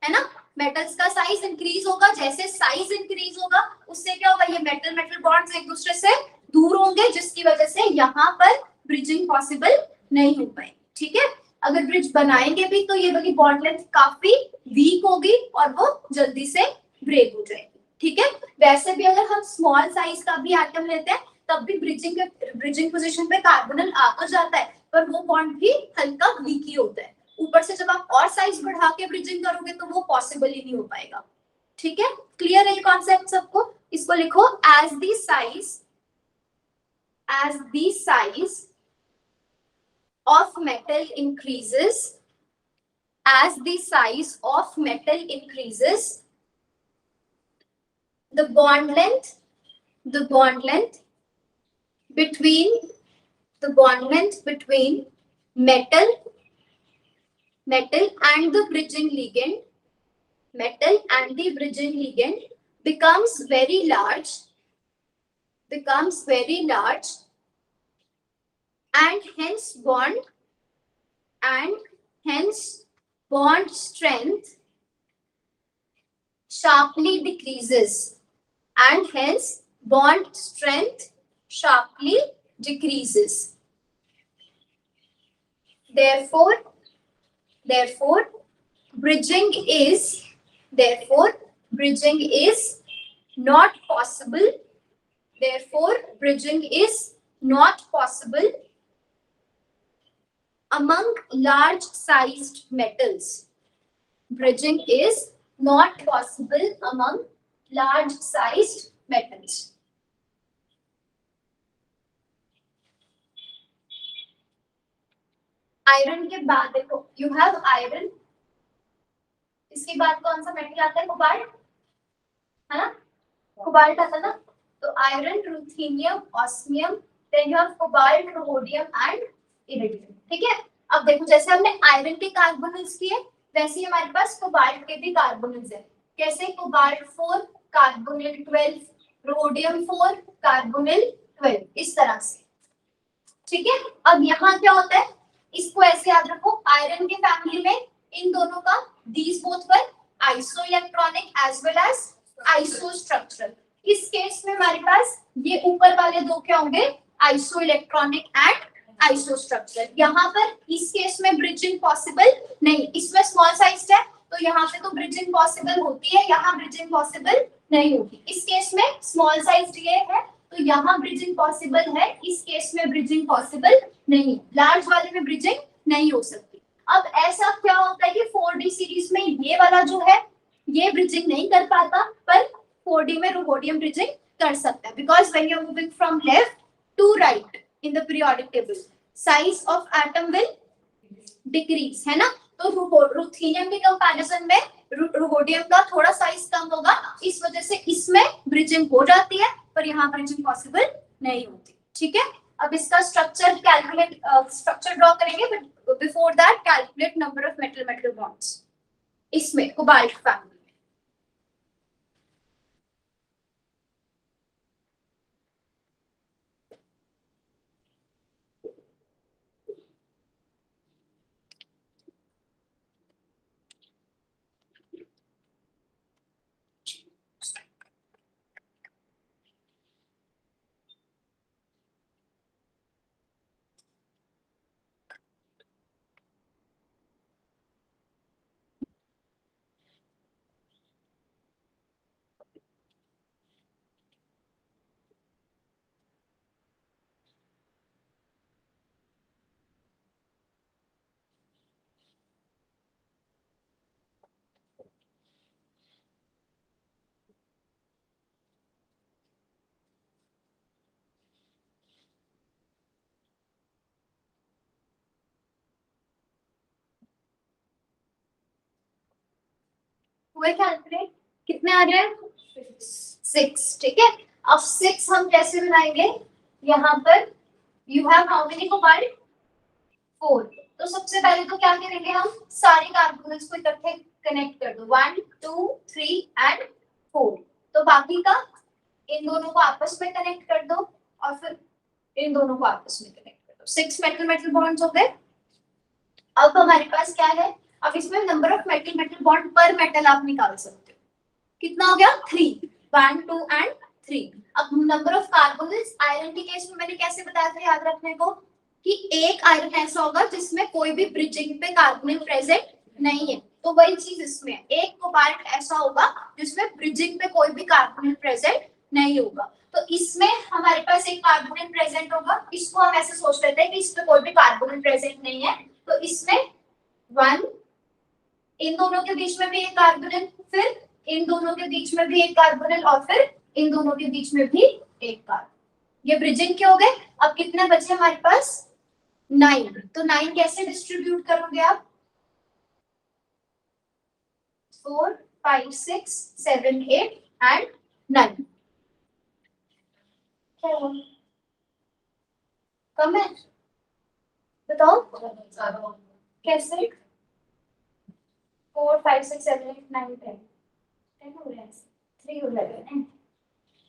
है ना, मेटल्स का साइज इंक्रीज होगा। जैसे साइज इंक्रीज होगा उससे क्या होगा? ये मेटल मेटल बॉन्ड्स एक दूसरे से दूर होंगे, जिसकी वजह से यहाँ पर ब्रिजिंग पॉसिबल नहीं हो पाएगी। ठीक है, अगर ब्रिज बनाएंगे भी तो ये वाली बॉन्ड लेंथ काफी वीक होगी और वो जल्दी से ब्रेक हो जाएगी। ठीक है, वैसे भी अगर हम स्मॉल साइज का भी एटम लेते हैं तब भी ब्रिजिंग पोजीशन पे कार्बोनिल आ तो जाता है, पर वो बॉन्ड भी हल्का वीक ही होता है। ऊपर से जब आप और साइज बढ़ा के ब्रिजिंग करोगे तो वो पॉसिबल ही नहीं हो पाएगा। ठीक है, क्लियर है ये कॉन्सेप्ट सबको? इसको लिखो, as the size of metal increases, as the size of metal increases, the bond length between metal and the bridging ligand becomes very large, and hence bond strength sharply decreases, therefore bridging is not possible among large sized metals. Bridging is not possible among large sized metals. Iron के बाद देखो, you have iron, इसके बाद कौन सा metal आता है? Cobalt, है ना? कोबाल्ट आता है ना, तो iron, ruthenium, osmium, then you have cobalt, rhodium and iridium. ठीक है, अब देखो जैसे हमने आयरन के कार्बोनिल्स किए वैसे ही हमारे पास कोबाल्ट के भी कार्बोनिल्स है। कैसे? कोबाल्ट 4 कार्बोनिल 12, रोडियम 4 कार्बोनिल 12, इस तरह से। ठीक है, अब यहाँ क्या होता है? इसको ऐसे याद रखो, आयरन के फैमिली में इन दोनों का these both were isoelectronic as well as isostructural। इस केस में हमारे पास ये ऊपर वाले दो क्या होंगे? Isoelectronic and isostructural. यहाँ पर इस केस में ब्रिजिंग पॉसिबल नहीं, इसमें स्मॉल साइज है तो यहाँ पे तो ब्रिजिंग पॉसिबल होती है, यहाँ ब्रिजिंग पॉसिबल नहीं होती। इस केस में स्मॉल साइज ये है तो तो यहाँ ब्रिजिंग पॉसिबल है, इस केस में ब्रिजिंग पॉसिबल नहीं, लार्ज वाले में ब्रिजिंग नहीं हो सकती। अब ऐसा क्या होता है कि 4D सीरीज में ये वाला जो है ये ब्रिजिंग नहीं कर पाता, पर 4D में रुबोडियम ब्रिजिंग कर सकता है, because when you are moving from left to right in the periodic table size of atom will decrease, है ना। तो रुथेनियम के कंपैरिजन में रुबोडियम का थोड़ा साइज कम होगा, इस वजह से इसमें ब्रिजिंग हो जाती है, पर यहाँ ब्रिजिंग पॉसिबल नहीं होती। ठीक है, अब इसका स्ट्रक्चर कैलकुलेट स्ट्रक्चर ड्रॉ करेंगे, but before that calculate number of metal metal bonds इसमें कोबाल्ट फैमिली। हुए कैलकुलेट, कितने आ रहे हैं 6। ठीक है, अब 6 हम कैसे बनाएंगे, यहाँ पर you have how many cobalt 4। तो सबसे पहले तो क्या करेंगे, हम सारे कार्बोनेट्स को इकट्ठे कनेक्ट कर दो, 1 2 3 एंड 4। तो बाकी का इन दोनों को आपस में कनेक्ट कर दो और फिर इन दोनों को आपस में कनेक्ट कर दो। 6 मेटल मेटल बॉन्ड्स हो गए। अब हमारे पास क्या है, अब इसमें number of metal metal bond पर मेटल आप निकाल सकते हो, कितना हो गया 3, 1 2 एंड 3। अब नंबर ऑफ कार्बोनेट्स, आयरन के केस में मैंने कैसे बताया था याद रखने को, कि एक आयरन ऐसा होगा जिसमें कोई भी ब्रिजिंग पे कार्बोनेट प्रेजेंट नहीं है, तो वही चीज इसमें है। एक कोबाल्ट ऐसा होगा जिसमें ब्रिजिंग पे कोई भी कार्बोनेट प्रेजेंट नहीं होगा, तो इसमें हमारे पास एक कार्बोनेट प्रेजेंट होगा। इसको हम ऐसे सोच लेते हैं कि इसमें कोई भी कार्बोनेट प्रेजेंट नहीं है, तो इसमें 1, इन दोनों के बीच में भी एक कार्बोनिल, फिर इन दोनों के बीच में भी एक कार्बोनिल, और फिर इन दोनों के बीच में भी एक कार्बन। ये ब्रिजिंग के हो गए। अब कितने बचे हमारे पास 9। तो 9 कैसे डिस्ट्रीब्यूट करोगे आप, 4 5 6 7 8 एंड 9। क्या हुआ, कम है, बताओ कैसे, 4 5 6 7 8 9 10 हो रहा है, 3 हो रहा है।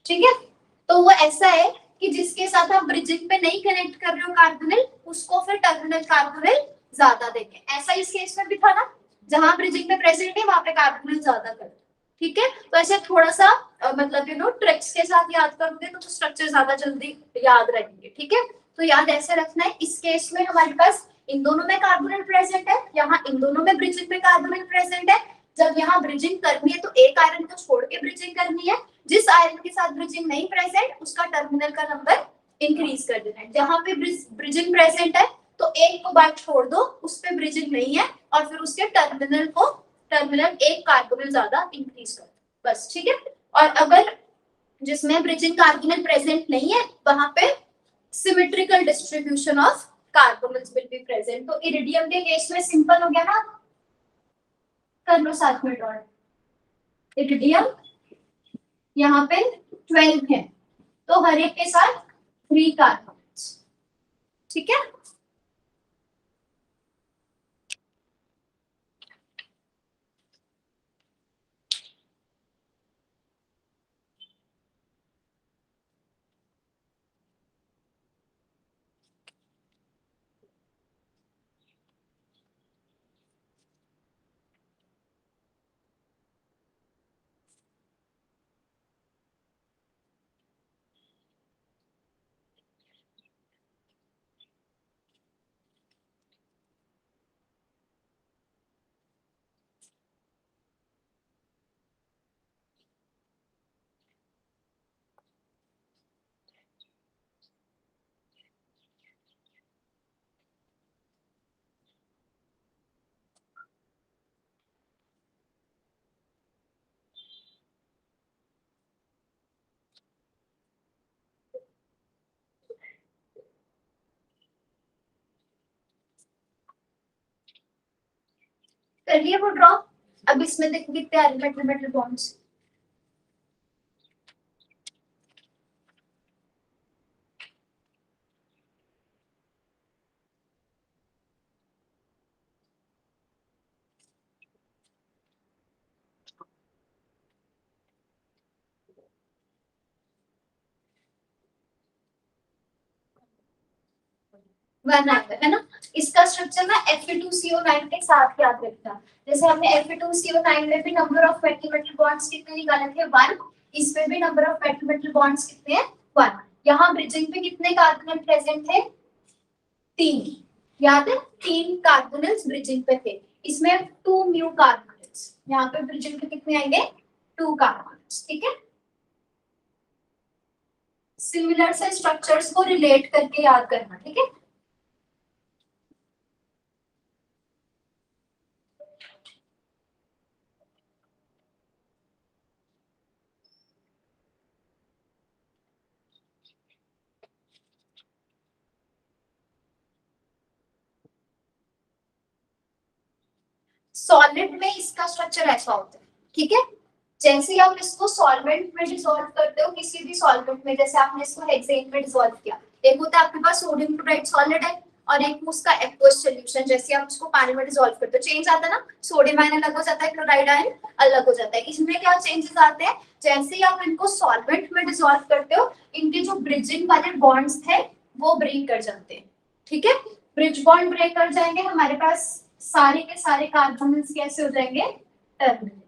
ठीक है, तो वो ऐसा है कि जिसके साथ आप ब्रिजिंग पे नहीं कनेक्ट कर रहे हो कार्बोनिल, उसको फिर टर्मिनल कार्बोनिल ज्यादा देंगे। ऐसा इस केस में भी था ना, जहां ब्रिजिंग पे प्रेजेंट है वहां पे कार्बोनिल ज्यादा कर। ठीक है, तो ऐसे थोड़ा सा मतलब ट्रिक्स के साथ याद करोगे तो स्ट्रक्चर ज्यादा जल्दी याद रहेंगे। ठीक है, तो याद ऐसे रखना है। इस केस में हमारे पास इन दोनों में कार्बोनिल प्रेजेंट है, यहाँ इन दोनों में ब्रिजिंग में कार्बोनिल प्रेजेंट है। जब यहाँ ब्रिजिंग करनी है तो एक आयरन को छोड़ के ब्रिजिंग करनी है, जिस आयरन के साथ ब्रिजिंग नहीं प्रेजेंट उसका टर्मिनल का नंबर इंक्रीज कर देना है। जहां पे ब्रिजिंग प्रेजेंट है तो एक को बात छोड़ दो, उस पे ब्रिजिंग नहीं है, और फिर उसके टर्मिनल एक कार्बोनिल ज्यादा इंक्रीज कर दो, बस। ठीक है, और अगर जिसमें ब्रिजिंग कार्बोनिल प्रेजेंट नहीं है वहां पे symmetrical distribution of carbonyls will be present. तो इरिडियम के केस में सिंपल हो गया ना, कर लो साथ में ड्रॉ। इरिडियम यहाँ पे 12 है, तो हर एक के साथ 3 कार्बन। ठीक है, कर लिए वो ड्रॉ। अब इसमें देखो कितने आ रहे मेटल मेटल बॉन्ड्स। वन आएगा है ना। इसका स्ट्रक्चर ना Fe2CO9 के साथ याद रखना। जैसे हमने Fe2CO9 में भी number of metal metal bonds कितने निकाले थे 1, इसमें भी number of metal metal bonds कितने हैं 1। यहाँ ब्रिजिंग पे कितने कार्बोनेट प्रेजेंट थे 3, याद है 3 कार्बोनेट्स ब्रिजिंग पे थे। इसमें 2 न्यू कार्बोनेट्स, यहाँ पे ब्रिजिंग पे कितने आएंगे 2 कार्बोनेट्स। ठीक है, सिमिलर से स्ट्रक्चर्स को रिलेट करके याद करना। ठीक है, सॉलिड में इसका स्ट्रक्चर ऐसा होता है। ठीक है, जैसे ही आप इसको सॉल्वेंट में डिसॉल्व करते हो, किसी भी सॉल्वेंट में, जैसे आपने इसको हेक्सेन में डिसॉल्व किया, एक होता है आपके पास सोडियम क्लोराइड सॉलिड है और एक उसका एक्वस सॉल्यूशन, जैसे आप उसको पानी में डिसॉल्व करते हो चेंज आता है ना, सोडियम आयन अलग हो जाता है, क्लोराइड आयन अलग हो जाता है। इसमें क्या चेंजेस आते हैं, जैसे ही आप इनको सॉल्वेंट में डिसॉल्व करते हो, इनके जो ब्रिजिंग वाले बॉन्ड्स थे वो ब्रेक कर जाते हैं। ठीक है, ब्रिज बॉन्ड ब्रेक कर जाएंगे, हमारे पास सारे के सारे कार्बोनेट्स कैसे हो जाएंगे टर्मिनल।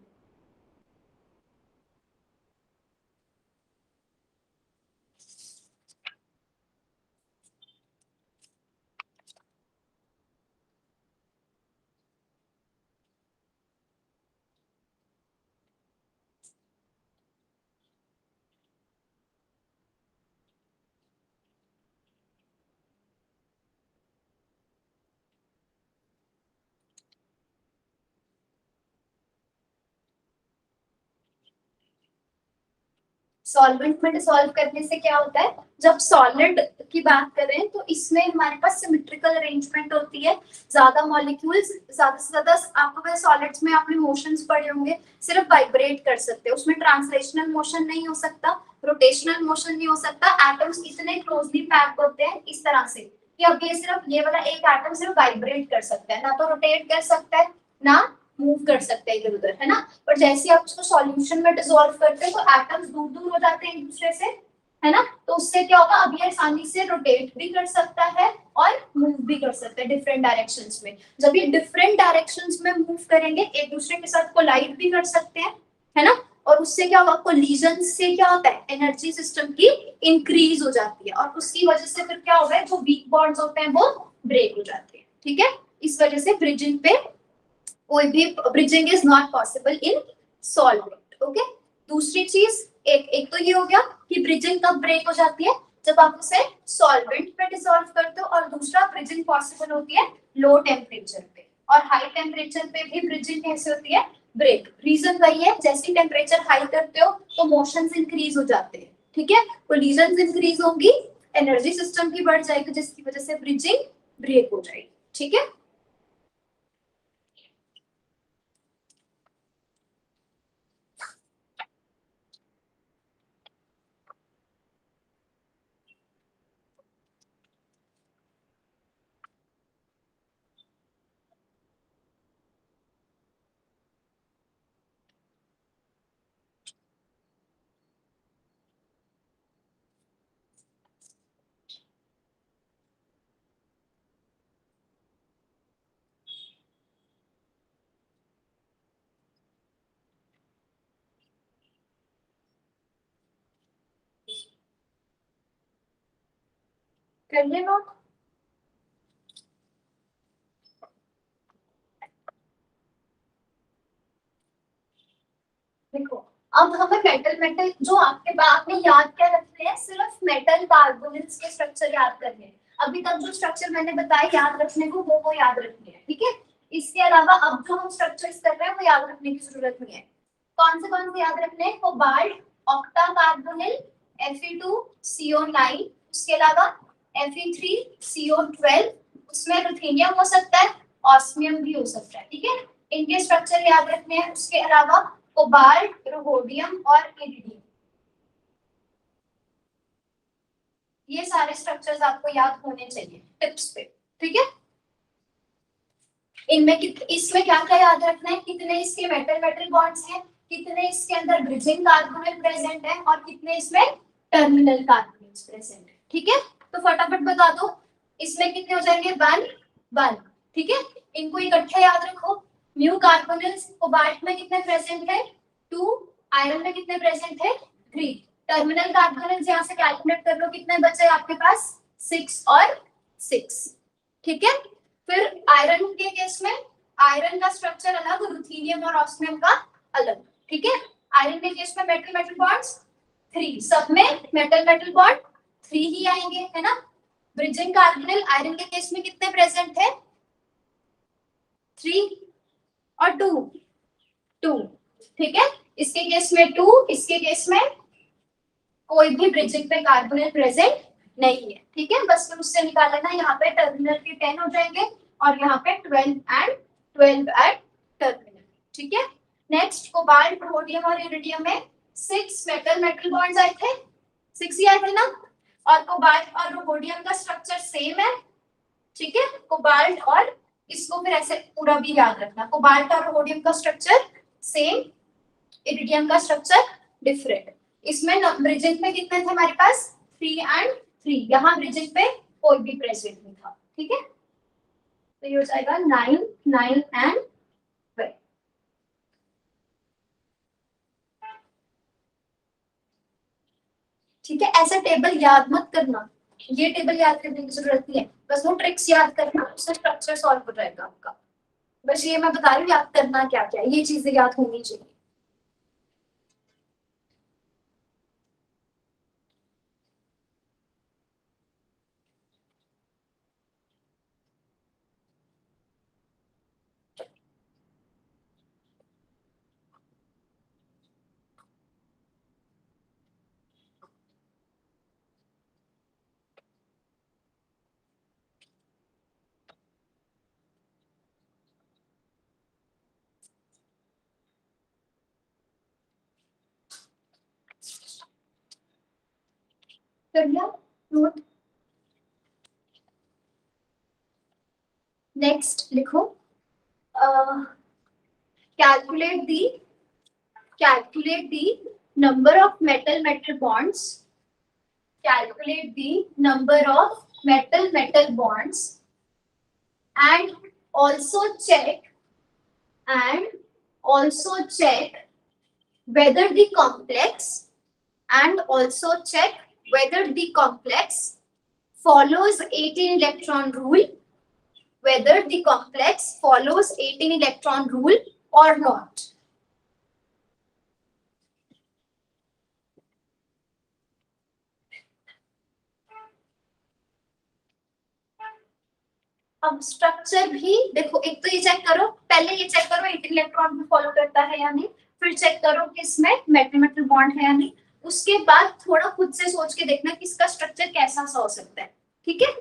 सॉल्वेंट में डिसॉल्व करने से क्या होता है, जब सॉलिड की बात करें तो इसमें हमारे पास सिमेट्रिकल अरेंजमेंट होती है, ज्यादा मॉलिक्यूल्स, ज्यादा से ज्यादा आपको पता सॉलिड्स में आपने मोशंस पढ़े होंगे, सिर्फ वाइब्रेट कर सकते हैं, उसमें ट्रांसलेशनल मोशन नहीं हो सकता, रोटेशनल मोशन नहीं हो सकता। एटम्स इतने क्लोजली पैक्ड होते हैं इस तरह से कि अब ये सिर्फ ये वाला एक एटम सिर्फ वाइब्रेट कर सकता है, ना तो रोटेट कर सकता है ना मूव कर सकते हैं इधर उधर, है ना। पर जैसे आप उसको सॉल्यूशन में डिसॉल्व करते हैं तो एटम्स दूर दूर हो जाते हैं एक दूसरे से, है ना। तो उससे क्या होगा, अब ये आसानी से रोटेट भी कर सकता है और मूव भी कर सकता है डिफरेंट डायरेक्शंस में। जब ये डिफरेंट डायरेक्शंस में मूव करेंगे, एक दूसरे के साथ कोलाइड भी कर सकते हैं, है ना। और उससे क्या होगा, कोलिजन से क्या होता है, एनर्जी सिस्टम की इंक्रीज हो जाती है और उसकी वजह से फिर क्या होगा, जो वीक बॉन्ड्स होते हैं वो ब्रेक हो जाते हैं। ठीक है, इस वजह से ब्रिजिंग पे कोई भी bridging is not possible in solvent. Okay, दूसरी चीज एक तो ये हो गया कि ब्रिजिंग कब ब्रेक हो जाती है, जब आप उसे सॉल्वेंट में डिसॉल्व करते हो, और दूसरा ब्रिजिंग पॉसिबल होती है लो टेम्परेचर पे, और हाई टेम्परेचर पे भी ब्रिजिंग कैसे होती है, ब्रेक। रीजन वही है, जैसे टेम्परेचर हाई करते हो तो मोशंस इंक्रीज हो जाते हैं। ठीक है, कोलिजंस इंक्रीज होंगी, एनर्जी सिस्टम की बढ़ जाएगी, जिसकी वजह से ब्रिजिंग ब्रेक हो जाएगी। ठीक है, कर ले नोट। देखो, अब हमें मेटल मेटल जो आपके आपने याद क्या रखने हैं, सिर्फ मेटल कार्बोनेट्स के स्ट्रक्चर याद करने हैं। अभी तक जो स्ट्रक्चर मैंने बताया याद रखने को, वो याद रखने हैं। ठीक है, इसके अलावा अब जो हम स्ट्रक्चर्स कर रहे हैं वो याद रखने की जरूरत नहीं है। कौन से याद रखने हैं, कोबाल्ट, ऑक्टा कार्बोनिल, Fe2CO9, उसके अलावा Fe3CO12, उसमें रुथेनियम हो सकता है, ऑस्मियम भी हो सकता है। ठीक है, इनके स्ट्रक्चर याद रखने हैं। उसके अलावा कोबाल्ट, रोहोडियम और इरिडियम, ये सारे स्ट्रक्चर्स आपको याद होने चाहिए टिप्स पे, ठीक है। इसमें क्या क्या याद रखना है, कितने इसके मेटल मेटल बॉन्ड्स हैं, कितने इसके अंदर ब्रिजिंग कार्बोनेट प्रेजेंट है और कितने इसमें टर्मिनल कार्बोनेट्स प्रेजेंट है, ठीक है। तो फटाफट बता दो, इसमें कितने हो जाएंगे, 1 1, ठीक है। इनको इकट्ठे याद रखो। म्यू कार्बोनिल्स कोबाल्ट में कितने प्रेजेंट है, 2, आयरन में कितने प्रेजेंट है, 3। टर्मिनल कार्बोनिल्स यहाँ से कैलकुलेट कर लो कितने बचे आपके पास, 6 और 6, ठीक है। फिर आयरन के केस में आयरन का स्ट्रक्चर अलग, रुथेनियम और ऑस्मियम का अलग, ठीक है। आयरन के केस में मेटल मेटल बॉन्ड्स 3, सब में मेटल मेटल बॉन्ड 3 ही आएंगे, है ना। ब्रिजिंग कार्बोनिल आयरन के केस में कितने प्रेजेंट है, 3 और 2, ठीक है। इसके केस में 2, इसके केस में कोई भी ब्रिजिंग पे कार्बोनिल प्रेजेंट नहीं है, ठीक है। बस फिर उससे निकाल लेना, यहाँ पे टर्मिनल के 10 हो जाएंगे और यहाँ पे 12 एट टर्मिनल, ठीक है। नेक्स्ट कोबाल्ट, रोडियम और इरिडियम में 6 मेटल मेटल बॉन्ड्स आए थे, 6 ही आए थे ना। और कोबाल्ट और रोडियम का स्ट्रक्चर सेम है, ठीक है। कोबाल्ट और इसको फिर ऐसे पूरा भी याद रखना, कोबाल्ट और रोडियम का स्ट्रक्चर सेम, इरिडियम का स्ट्रक्चर डिफरेंट। इसमें ब्रिजिंग में कितने थे हमारे पास, 3 एंड 3, यहाँ ब्रिजिंग पे कोई भी प्रेजेंट नहीं था, ठीक है। तो ये हो जाएगा 9 9 एंड 12, ठीक है। ऐसा टेबल याद मत करना, ये टेबल याद करने की जरूरत नहीं है, बस वो ट्रिक्स याद करना, उससे स्ट्रक्चर सॉल्व हो जाएगा आपका। बस ये मैं बता रही हूँ याद करना क्या क्या है, ये चीजें याद होनी चाहिए। कर लिया नोट। नेक्स्ट लिखो, calculate the calculate the number of metal bonds, calculate the number of metal bonds, and also check and also check whether the complex and also check whether the complex follows 18 electron rule, whether the complex follows 18 electron rule or not. अब structure भी देखो, एक तो ये check करो, पहले ये check करो 18 इलेक्ट्रॉन भी फॉलो करता है या नहीं, फिर चेक करो कि इसमें मेटल मेटल बॉन्ड है या नहीं, उसके बाद थोड़ा खुद से सोच के देखना कि इसका स्ट्रक्चर कैसा सा हो सकता है, ठीक है।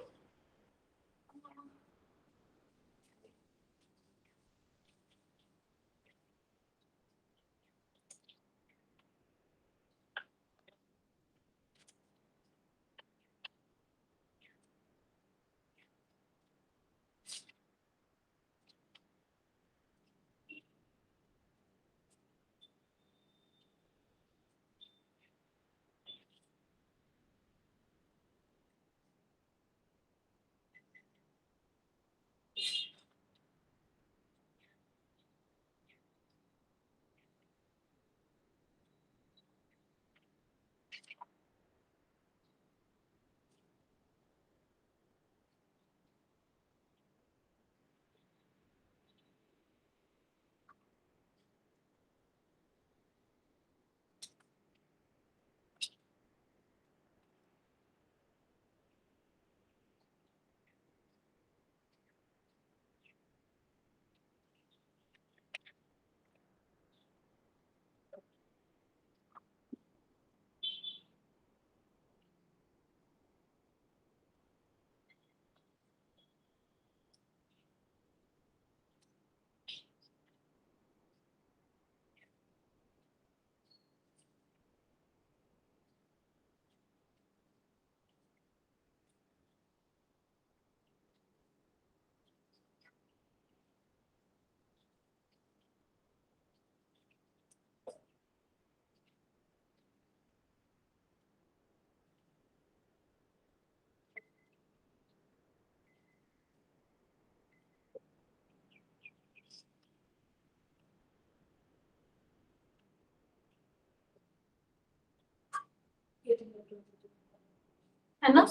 है ना,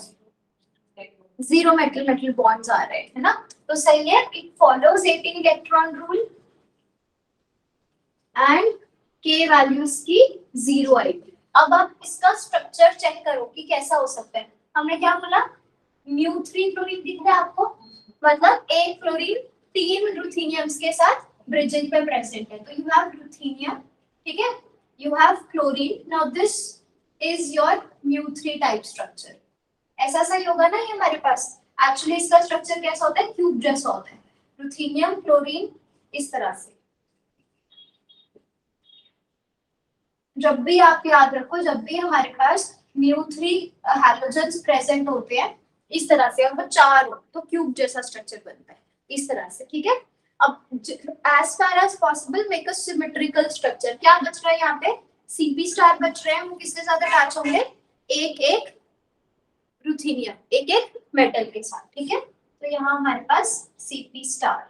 जीरो मेटल मेटल बॉन्ड्स आ रहे हैं, है ना, तो सही है, it follows 18 electron rule and के वैल्यूज की जीरो आएगी। अब आप इसका स्ट्रक्चर चेक करो कि कैसा हो सकता है। हमने क्या बोला, μ3 क्लोरीन दिख रहा है आपको, मतलब एक क्लोरीन 3 रुथेनियम्स के साथ ब्रिजिंग पे प्रेजेंट है, तो यू हैव रुथेनियम, ठीक है, you have chlorine, now this is your μ3 type structure. ऐसा सही होगा ना ये हमारे पास। एक्चुअली इसका स्ट्रक्चर कैसा होता है, क्यूब जैसा होता है, रुथेनियम क्लोरीन इस तरह से। जब भी आप याद रखो, जब भी हमारे पास μ3 हैलोजेंस प्रेजेंट होते हैं इस तरह से, और वो चार हो तो क्यूब जैसा स्ट्रक्चर बनता है इस तरह से, ठीक है। अब as far as possible make a symmetrical structure. क्या बच रहा है यहाँ पे, Cp स्टार बच रहे हैं, वो किसके साथ अटैच होंगे, एक एक रुथेनियम, एक एक मेटल के साथ, ठीक है। तो यहाँ हमारे पास Cp स्टार,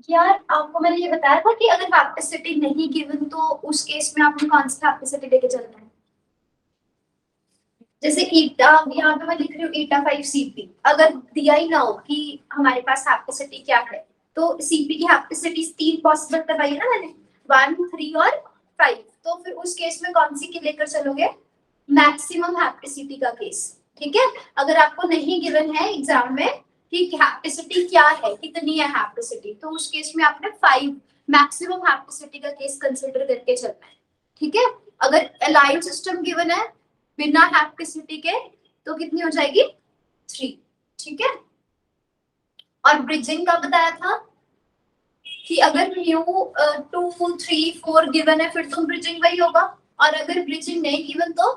यार आपको मैंने ये बताया था कि अगर हैप्टिसिटी नहीं गिवन तो उस केस में आपने कौन सी हैप्टिसिटी लेके चलना है। जैसे ईटा, यहाँ पे मैं लिख रही हूँ ईटा 5 Cp, अगर दिया ही ना हो कि हमारे पास हैप्टिसिटी क्या है, तो Cp की हैप्टिसिटी 3 पॉसिबल करवाई है ना मैंने, 1, 3 और 5, तो फिर उस केस में कौन सी की लेकर चलोगे, मैक्सिमम हैप्टिसिटी का केस, ठीक है। अगर आपको नहीं गिवन है एग्जाम में कि हैप्टिसिटी क्या है, कितनी है हैप्टिसिटी, तो उस केस में आपने 5 मैक्सिमम हैप्टिसिटी का केस कंसीडर करके चलना है, ठीक है। अगर अलाइन सिस्टम गिवन है बिना हैप्टिसिटी के तो कितनी हो जाएगी, 3, ठीक है। और ब्रिजिंग का बताया था कि अगर म्यू 2, 3, 4 गिवन है फिर तो ब्रिजिंग वही होगा, और अगर ब्रिजिंग नहीं गिवन तो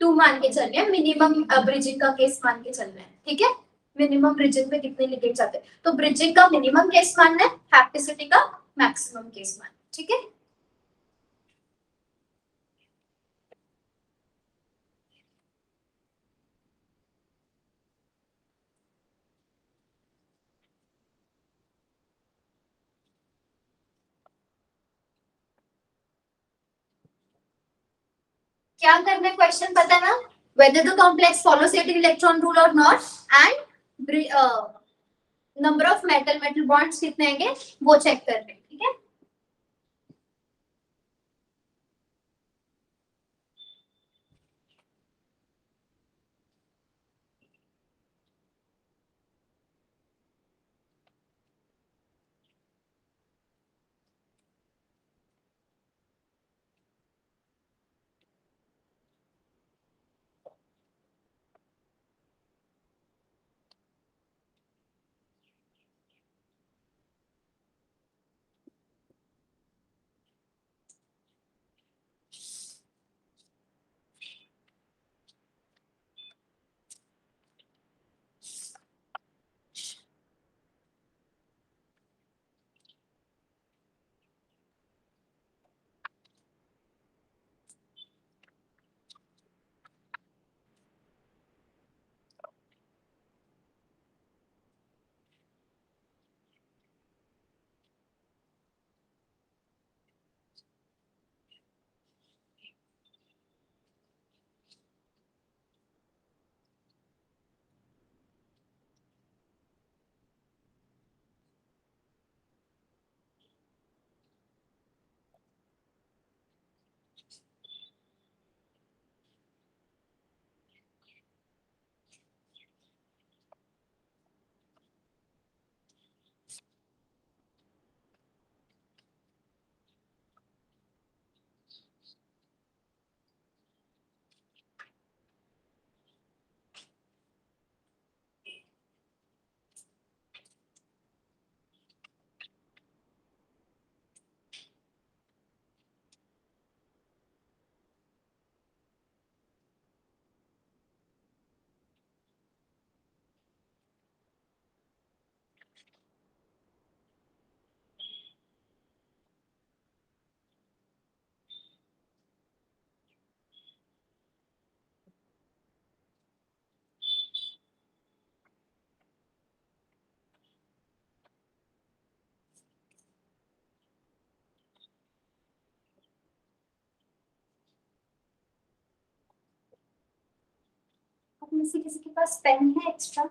2 मान के चलने हैं, मिनिमम ब्रिजिंग का केस मान के चलना है, ठीक है। मिनिमम ब्रिजिंग पे कितने लिखे जाते हैं, तो ब्रिजिंग का मिनिमम केस मानना है, हैप्टिसिटी का मैक्सिमम केस मानना है, ठीक है। क्या करना है, क्वेश्चन पता है ना, whether the complex follows 18 electron rule or not and number of metal bonds कितने हैं वो चेक कर रहे हैं, ठीक है। में से किसी के पास पेन है एक्स्ट्रा?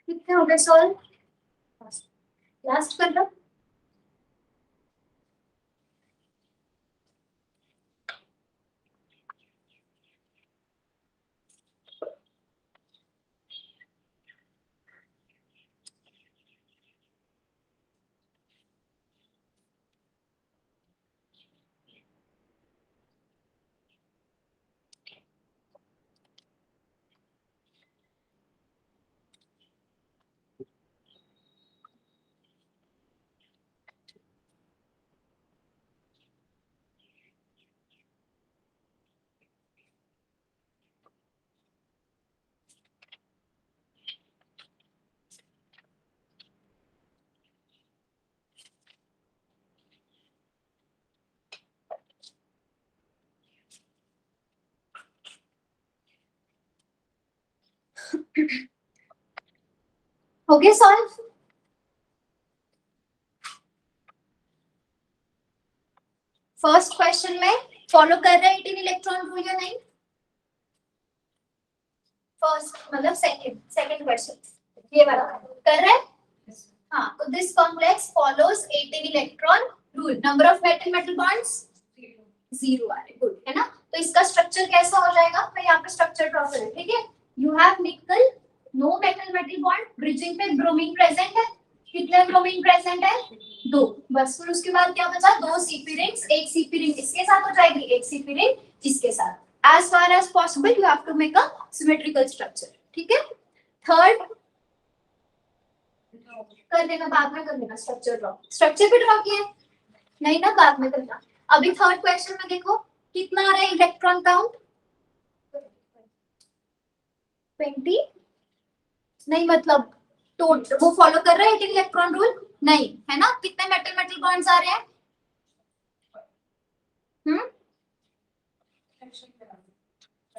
कितने हो गए सॉल्व? लास्ट कर लो। हो गए सॉल्व? फर्स्ट क्वेश्चन में फॉलो कर रहे हैं 18 इलेक्ट्रॉन रूल या नहीं? फर्स्ट मतलब सेकंड क्वेश्चन ये वाला कर रहे हैं? हाँ, तो this complex follows 18 electron rule. Number of metal metal bonds 0 आ रहे, गुड है ना। तो इसका स्ट्रक्चर कैसा हो जाएगा? मैं यहाँ पे स्ट्रक्चर ड्रॉ करूँ, ठीक है। You have nickel, no metal metal bond, bridging पे ब्रोमीन प्रेजेंट है। कितने ब्रोमीन प्रेजेंट है? 2। बस फिर उसके बाद क्या बचा? 2 सीपी रिंग्स, एक सीपी रिंग इसके साथ हो जाएगी, एक सीपी रिंग इसके साथ। As far as possible you have to make a symmetrical structure, ठीक है। थर्ड कर देना, बाद में कर देना स्ट्रक्चर ड्रॉ। स्ट्रक्चर भी ड्रॉ किया नहीं ना, बाद में करना। अभी थर्ड क्वेश्चन में देखो कितना आ रहा है इलेक्ट्रॉन काउंट? 20 नहीं, मतलब टोटल वो फॉलो कर रहा है 18 इलेक्ट्रॉन रूल नहीं है ना। कितने मेटल मेटल बॉन्ड्स आ रहे हैं?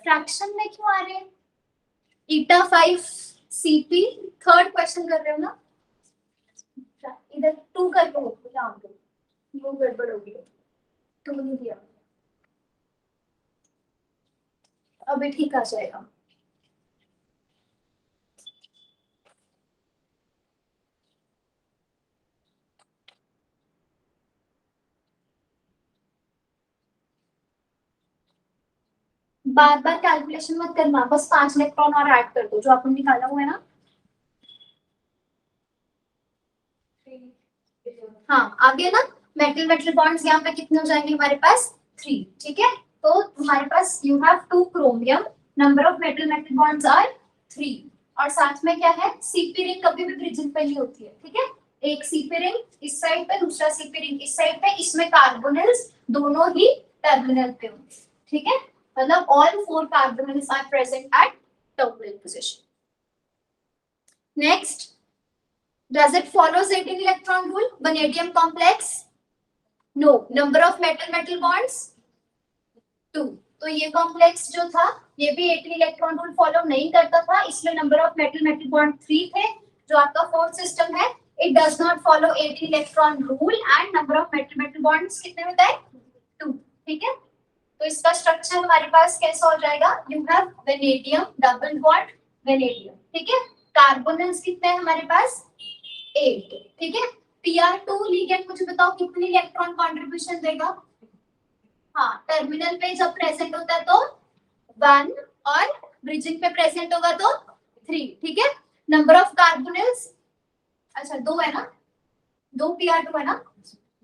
फ्रैक्शन में क्यों आ रहे हैं? ईटा 5 CP थर्ड क्वेश्चन कर रहे हो ना? इधर 2 कर लो, यहाँ पे वो गड़बड़ होगी, 2 नहीं दिया, अभी ठीक आ जाएगा। बार बार कैलकुलेशन मत करना, बस 5 इलेक्ट्रॉन और ऐड कर दो जो आपने निकाला हुआ है ना। हाँ आगे ना, मेटल मेटल बॉन्ड्स यहाँ पे कितने हो जाएंगे हमारे पास? 3, ठीक है। तो हमारे पास you have 2 chromium, number of metal metal bonds are 3, और साथ में क्या है, सीपी रिंग कभी भी ब्रिजिंग पे नहीं होती है, ठीक है। एक सीपी रिंग इस साइड पे, दूसरा सीपी रिंग इस साइड पे, इसमें कार्बोनिल्स दोनों ही टर्मिनल पे होंगे, ठीक है। मतलब all 4 carbonyls are present at terminal position. Next, does it follow 18 electron rule? Vanadium complex? No. Number of metal metal bonds? 2. तो ये कॉम्प्लेक्स जो था ये भी 18 इलेक्ट्रॉन रूल फॉलो नहीं करता था, इसलिए number of metal metal bond 3 थे। जो आपका फोर्थ सिस्टम है, it does not follow 18 electron rule and number of metal metal bonds कितने होता है? 2, ठीक है। तो इसका स्ट्रक्चर हमारे पास कैसा हो जाएगा? You have vanadium double bond vanadium, ठीक है। कार्बोनिल्स कितने हैं हमारे पास? 8, ठीक है। Pr2 लिगेंड मुझे बताओ कितनी इलेक्ट्रॉन कंट्रीब्यूशन देगा? हाँ, टर्मिनल पे जब प्रेजेंट होता है तो 1, और ब्रिजिंग पे प्रेजेंट होगा तो 3, ठीक है। नंबर ऑफ कार्बोनिल्स, अच्छा 2 है ना, 2 Pr2 है ना,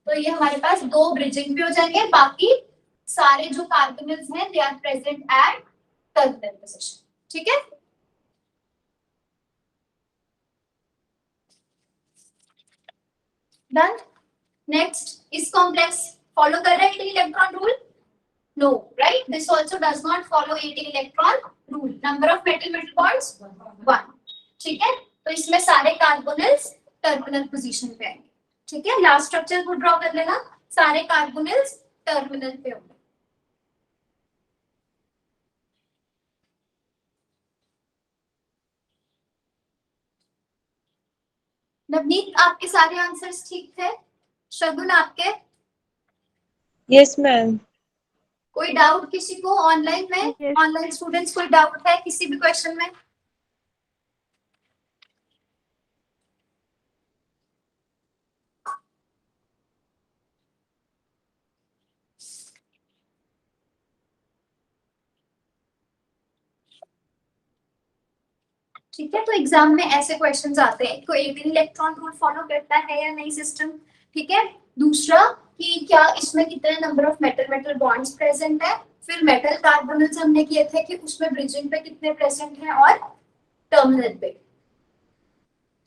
तो ये हमारे पास 2 ब्रिजिंग पे हो जाएंगे, बाकी सारे जो कार्बोनिल्स हैं they are present at terminal position, ठीक है। डन। नेक्स्ट, इस कॉम्प्लेक्स फॉलो कर रहा है 18 electron rule? No, right, this also does not follow 18 electron rule. Number of metal metal bonds 1, ठीक है। तो इसमें सारे कार्बोनिल्स टर्मिनल पोजीशन पे आएंगे, ठीक है। लास्ट स्ट्रक्चर को ड्रॉ कर लेना, सारे कार्बोनिल्स टर्मिनल पे होंगे। नवनीत आपके सारे आंसर्स ठीक थे? शगुन आपके? Yes, ma'am. कोई डाउट किसी को ऑनलाइन में? Yes. ऑनलाइन स्टूडेंट्स कोई डाउट है किसी भी क्वेश्चन में? ठीक है, तो एग्जाम में ऐसे क्वेश्चंस आते हैं, कोई 18 इलेक्ट्रॉन रूल फॉलो करता है या नहीं सिस्टम, ठीक है। दूसरा कि क्या इसमें कितने number of metal metal bonds present है, फिर मेटल कार्बोनिल्स हमने किए थे कि उसमें ब्रिजिंग पे कितने प्रेजेंट हैं और टर्मिनल पे,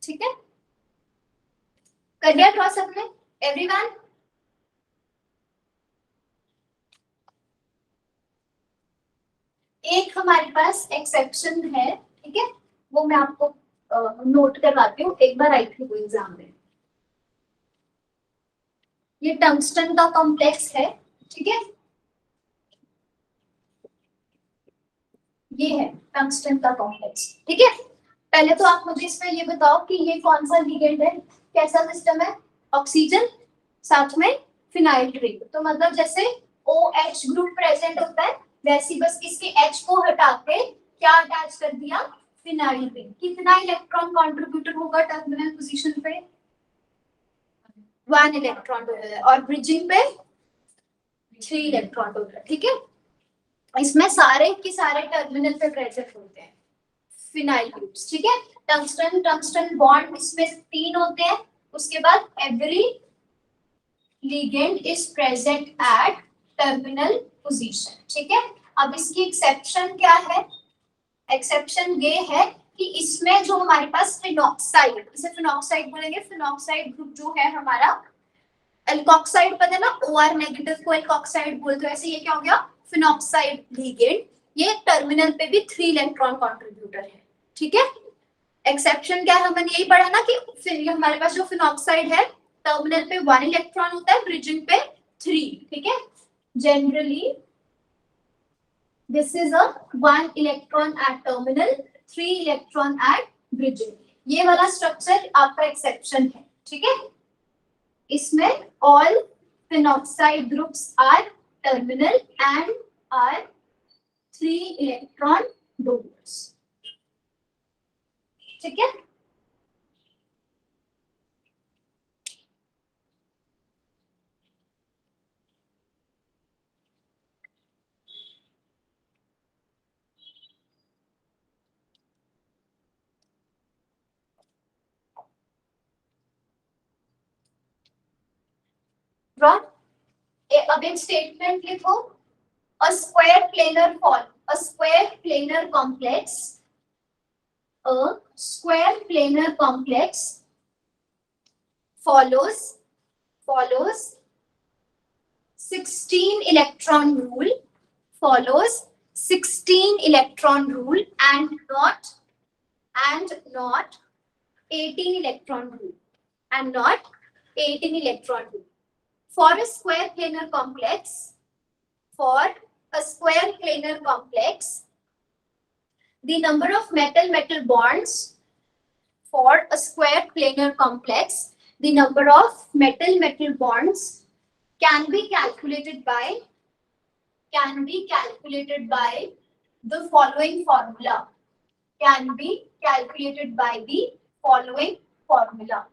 ठीक है। कर लिया ड्रॉ सबने एवरीवन? एक हमारे पास एक्सेप्शन है, ठीक है, वो मैं आपको नोट करवाती हूँ, एक बार आई थी वो एग्जाम में। ये टंगस्टन का कॉम्प्लेक्स है, ठीक है, ये है टंगस्टन का कॉम्प्लेक्स, ठीक है। पहले तो आप मुझे इसमें ये बताओ कि ये कौन सा लिगेंड है, कैसा सिस्टम है? ऑक्सीजन साथ में फिनाइल रिंग, तो मतलब जैसे OH ग्रुप प्रेजेंट होता है वैसी, बस इसके H को हटा के क्या अटैच कर दिया? Phenyl ring. कितना इलेक्ट्रॉन कंट्रीब्यूटर होगा टर्मिनल पोजीशन पे? 1 इलेक्ट्रॉन होता है, और ब्रिजिंग पे 3 इलेक्ट्रॉन होता है, ठीक है। इसमें सारे के सारे टर्मिनल पे प्रेजेंट होते हैं फिनाइल ग्रुप्स, ठीक है। टंगस्टन टंगस्टन बॉन्ड इसमें 3 होते हैं, उसके बाद every ligand is present at terminal position, ठीक है। अब इसकी एक्सेप्शन क्या है? एक्सेप्शन ये है कि इसमें जो हमारे पास फिनॉक्साइड, इसे फिनॉक्साइड बोलेंगे, फिनॉक्साइड ग्रुप जो है हमारा, एल्कोक्साइड पता है ना, OR नेगेटिव को एल्कोक्साइड बोलते हैं, ऐसे ये क्या हो गया? फिनॉक्साइड लिगेंड, ये टर्मिनल पे भी 3 इलेक्ट्रॉन कंट्रीब्यूटर है, ठीक है। एक्सेप्शन क्या है? हमने यही पढ़ा ना कि फिर हमारे पास जो फिनॉक्साइड है टर्मिनल पे 1 इलेक्ट्रॉन होता है, ब्रिजिंग पे 3, ठीक है। Generally This is a 1 electron at terminal, 3 electron at bridging. ये वाला स्ट्रक्चर आपका एक्सेप्शन है, ठीक है? इसमें all phenoxide groups are terminal and are 3 electron donors. ठीक है? अगेन स्टेटमेंट लिखो. A square planar a square planar complex, a square planar complex follows 16 electron rule, follows 16 electron rule and not 18 electron rule, and not 18 electron rule. For a square planar complex, the number of metal bonds for a square planar complex, the number of metal bonds can be calculated by the following formula. Can be calculated by the following formula.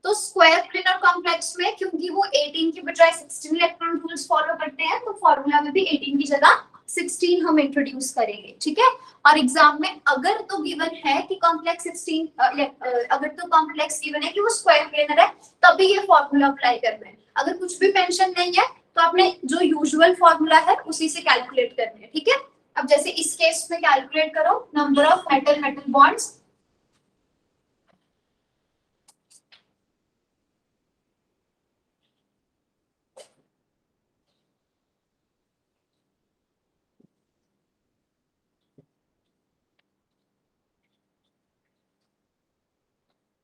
तो square planar complex में क्योंकि वो 18 की बजाय 16 electron rules follow करते हैं, तो formula में भी 18 की जगह 16 हम इंट्रोड्यूस करेंगे, ठीक है? और एग्जाम में अगर तो गिवन है कि कॉम्प्लेक्स 16 अगर तो कॉम्प्लेक्स गिवन है कि वो स्क्वायर प्लेनर है, तभी ये फॉर्मूला अप्लाई करना है. अगर कुछ भी मेंशन नहीं है तो आपने जो यूजुअल फॉर्मूला है उसी से कैलकुलेट करना है, ठीक है? अब जैसे इस केस में कैलकुलेट करो number of metal bonds.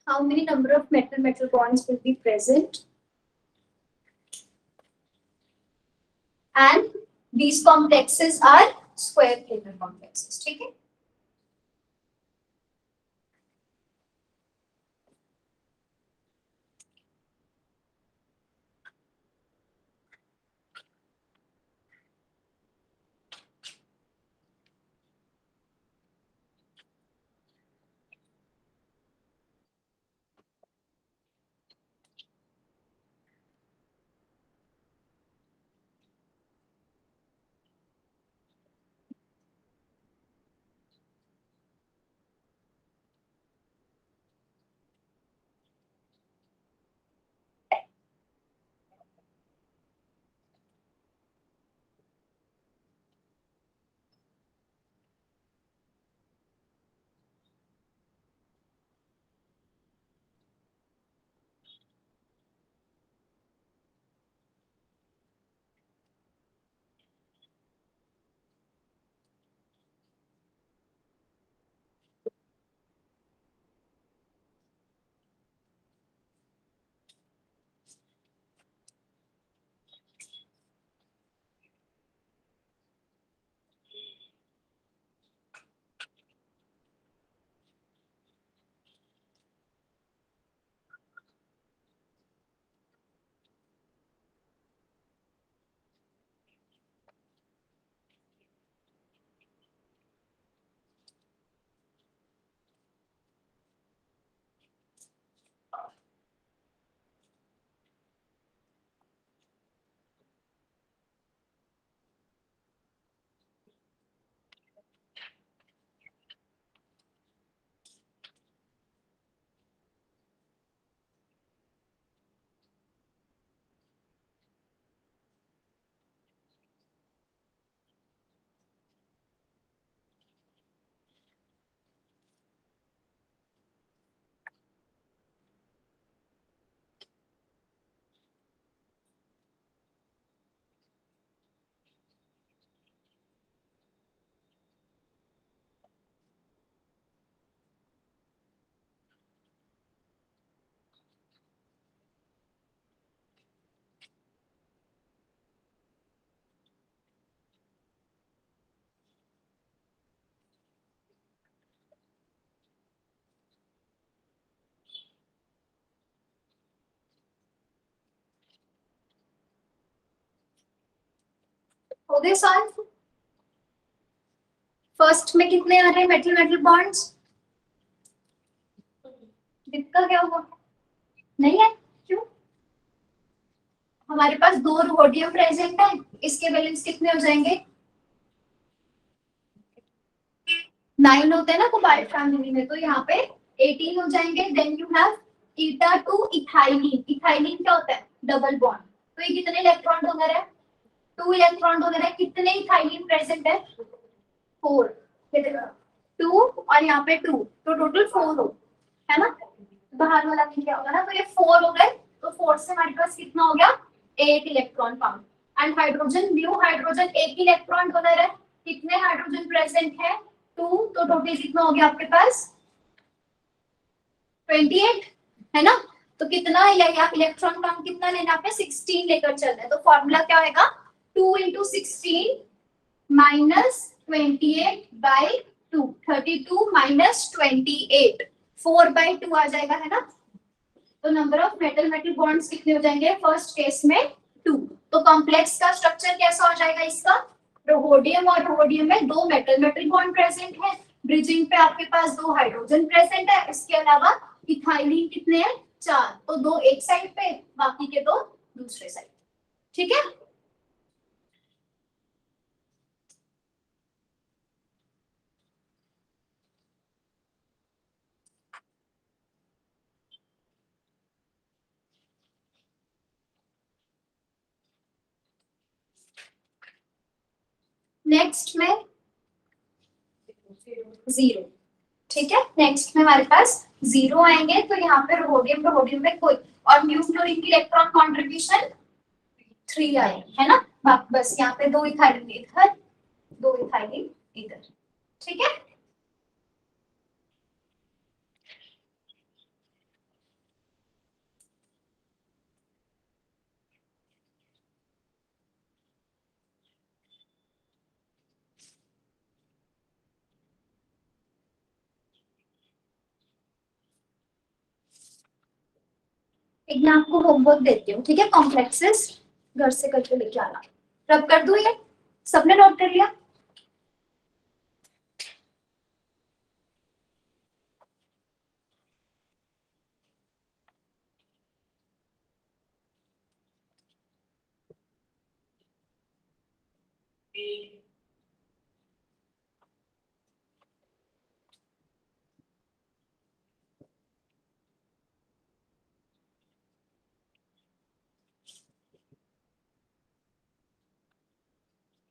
How many number of metal bonds will be present, and these complexes are square planar complexes, ठीक है? हो गए सॉल्व? फर्स्ट में कितने आ रहे हैं मेटल मेटल बॉन्ड्स? दिक्कत क्या हुआ? नहीं है, क्यों? हमारे पास दो रोडियम प्रेजेंट है, इसके बैलेंस कितने हो जाएंगे? 9 होते हैं ना कोबाल्ट फैमिली में, तो यहाँ पे 18 हो जाएंगे। Then you have eta two ethylene. Ethylene क्या होता है? Double bond. तो ये कितने इलेक्ट्रॉन डोनर है? 2 इलेक्ट्रॉन डोनर है। कितने इथाइलिन प्रेजेंट है? 4। 2 और यहाँ पे 2, तो टोटल 4 हो, है ना? बाहर वाला में क्या होगा ना, तो ये 4 हो गए। तो 4 से हमारे पास कितना हो गया? 8 electron found. And hydrogen, blue hydrogen एक इलेक्ट्रॉन डोनर है। कितने हाइड्रोजन प्रेजेंट है? 2। तो टोटल कितना हो गया आपके पास? 28, है ना? तो कितना इलेक्ट्रॉन काउंट कितना लेना है? 16 लेकर चलना है। तो फॉर्मूला क्या होगा? 2 into 16 minus 28 by 2, 32 minus 28, 4 by 2 आ जाएगा, है ना? तो number of metal metal bonds कितने हो जाएंगे फर्स्ट केस में? 2। तो कॉम्प्लेक्स का स्ट्रक्चर कैसा हो जाएगा इसका? रोहोडियम और रोहोडियम में दो मेटल मेटल बॉन्ड प्रेजेंट है। ब्रिजिंग पे आपके पास दो हाइड्रोजन प्रेजेंट है। इसके अलावा इथाइलिन कितने हैं? 4। तो दो एक साइड पे, बाकी के दो दूसरे साइड। ठीक है? नेक्स्ट में 0। ठीक है, नेक्स्ट में हमारे पास 0 आएंगे। तो यहाँ पे रोहोडियम रोहोडियम में कोई, और न्यू क्लोरीन की इलेक्ट्रॉन कॉन्ट्रीब्यूशन 3 आएंगे, है ना? बस यहाँ पे दो इथाइलिन इधर, दो इथाइलिन इधर। ठीक है? एक मैं आपको होमवर्क देती हूँ, ठीक है? कॉम्प्लेक्सेस घर से करके लेके आना। रब कर दूं ये? सबने नोट कर लिया?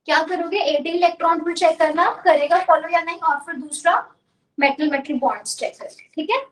क्या करोगे? 18 इलेक्ट्रॉन को चेक करना, करेगा फॉलो या नहीं, और फिर दूसरा मेटल मेटल बॉन्ड्स चेक करेंगे। ठीक है?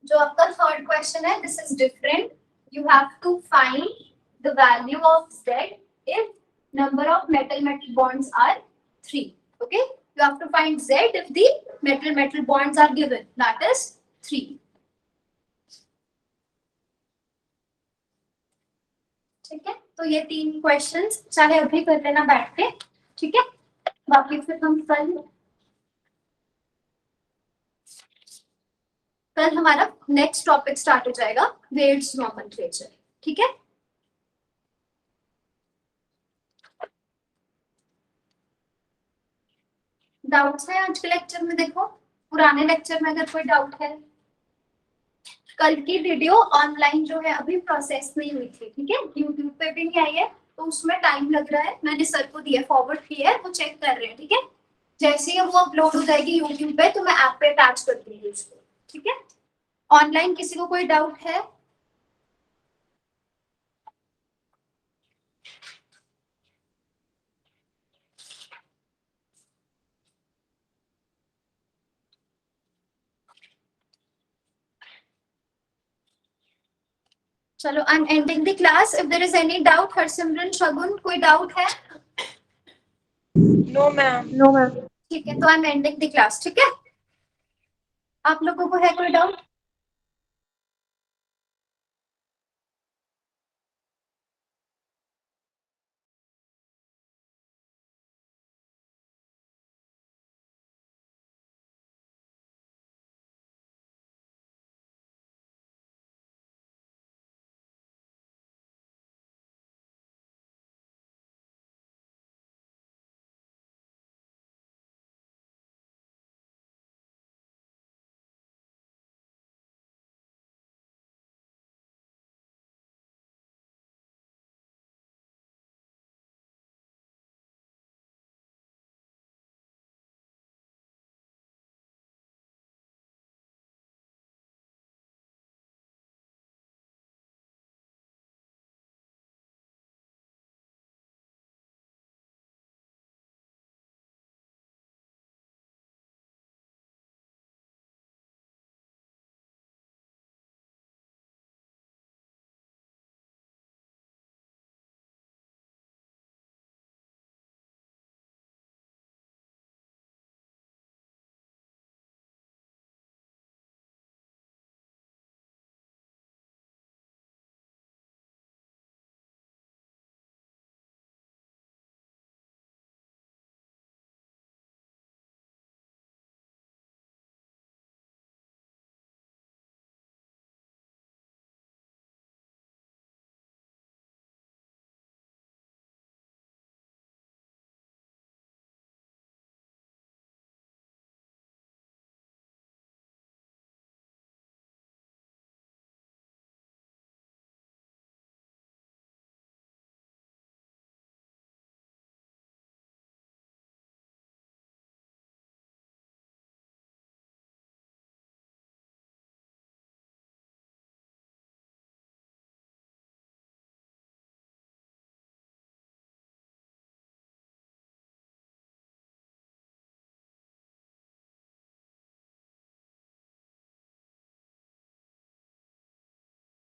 जो आपका थर्ड क्वेश्चन है, this is different. You have to find the value of z if number of metal metal bonds are 3. Okay, you have to find z if the metal metal bonds are given, that is 3. ठीक है? तो ये 3 questions चाहे अभी कर लेना बैठ के। ठीक है? बाकी फिर हम कल हमारा नेक्स्ट टॉपिक स्टार्ट हो जाएगा, वेट्स नॉमेनक्लेचर। ठीक है? डाउट्स है आज के लेक्चर में? देखो, पुराने लेक्चर में अगर कोई डाउट है। कल की वीडियो ऑनलाइन जो है अभी प्रोसेस नहीं हुई थी, ठीक है? यूट्यूब पे भी नहीं आई है, तो उसमें टाइम लग रहा है। मैंने सर को दिया, फॉरवर्ड किया है, वो चेक कर रहे हैं। ठीक है? जैसे ही वो अपलोड हो जाएगी यूट्यूब पे, तो मैं ऐप पे अटैच कर दूंगी उसको। ठीक है? ऑनलाइन किसी को कोई डाउट है? चलो I am ending the class. If there is any doubt, Harsimran, Shagun, कोई डाउट है? No, ma'am. ठीक है, तो I am ending the class. ठीक है, आप लोगों को है कोई डाउट?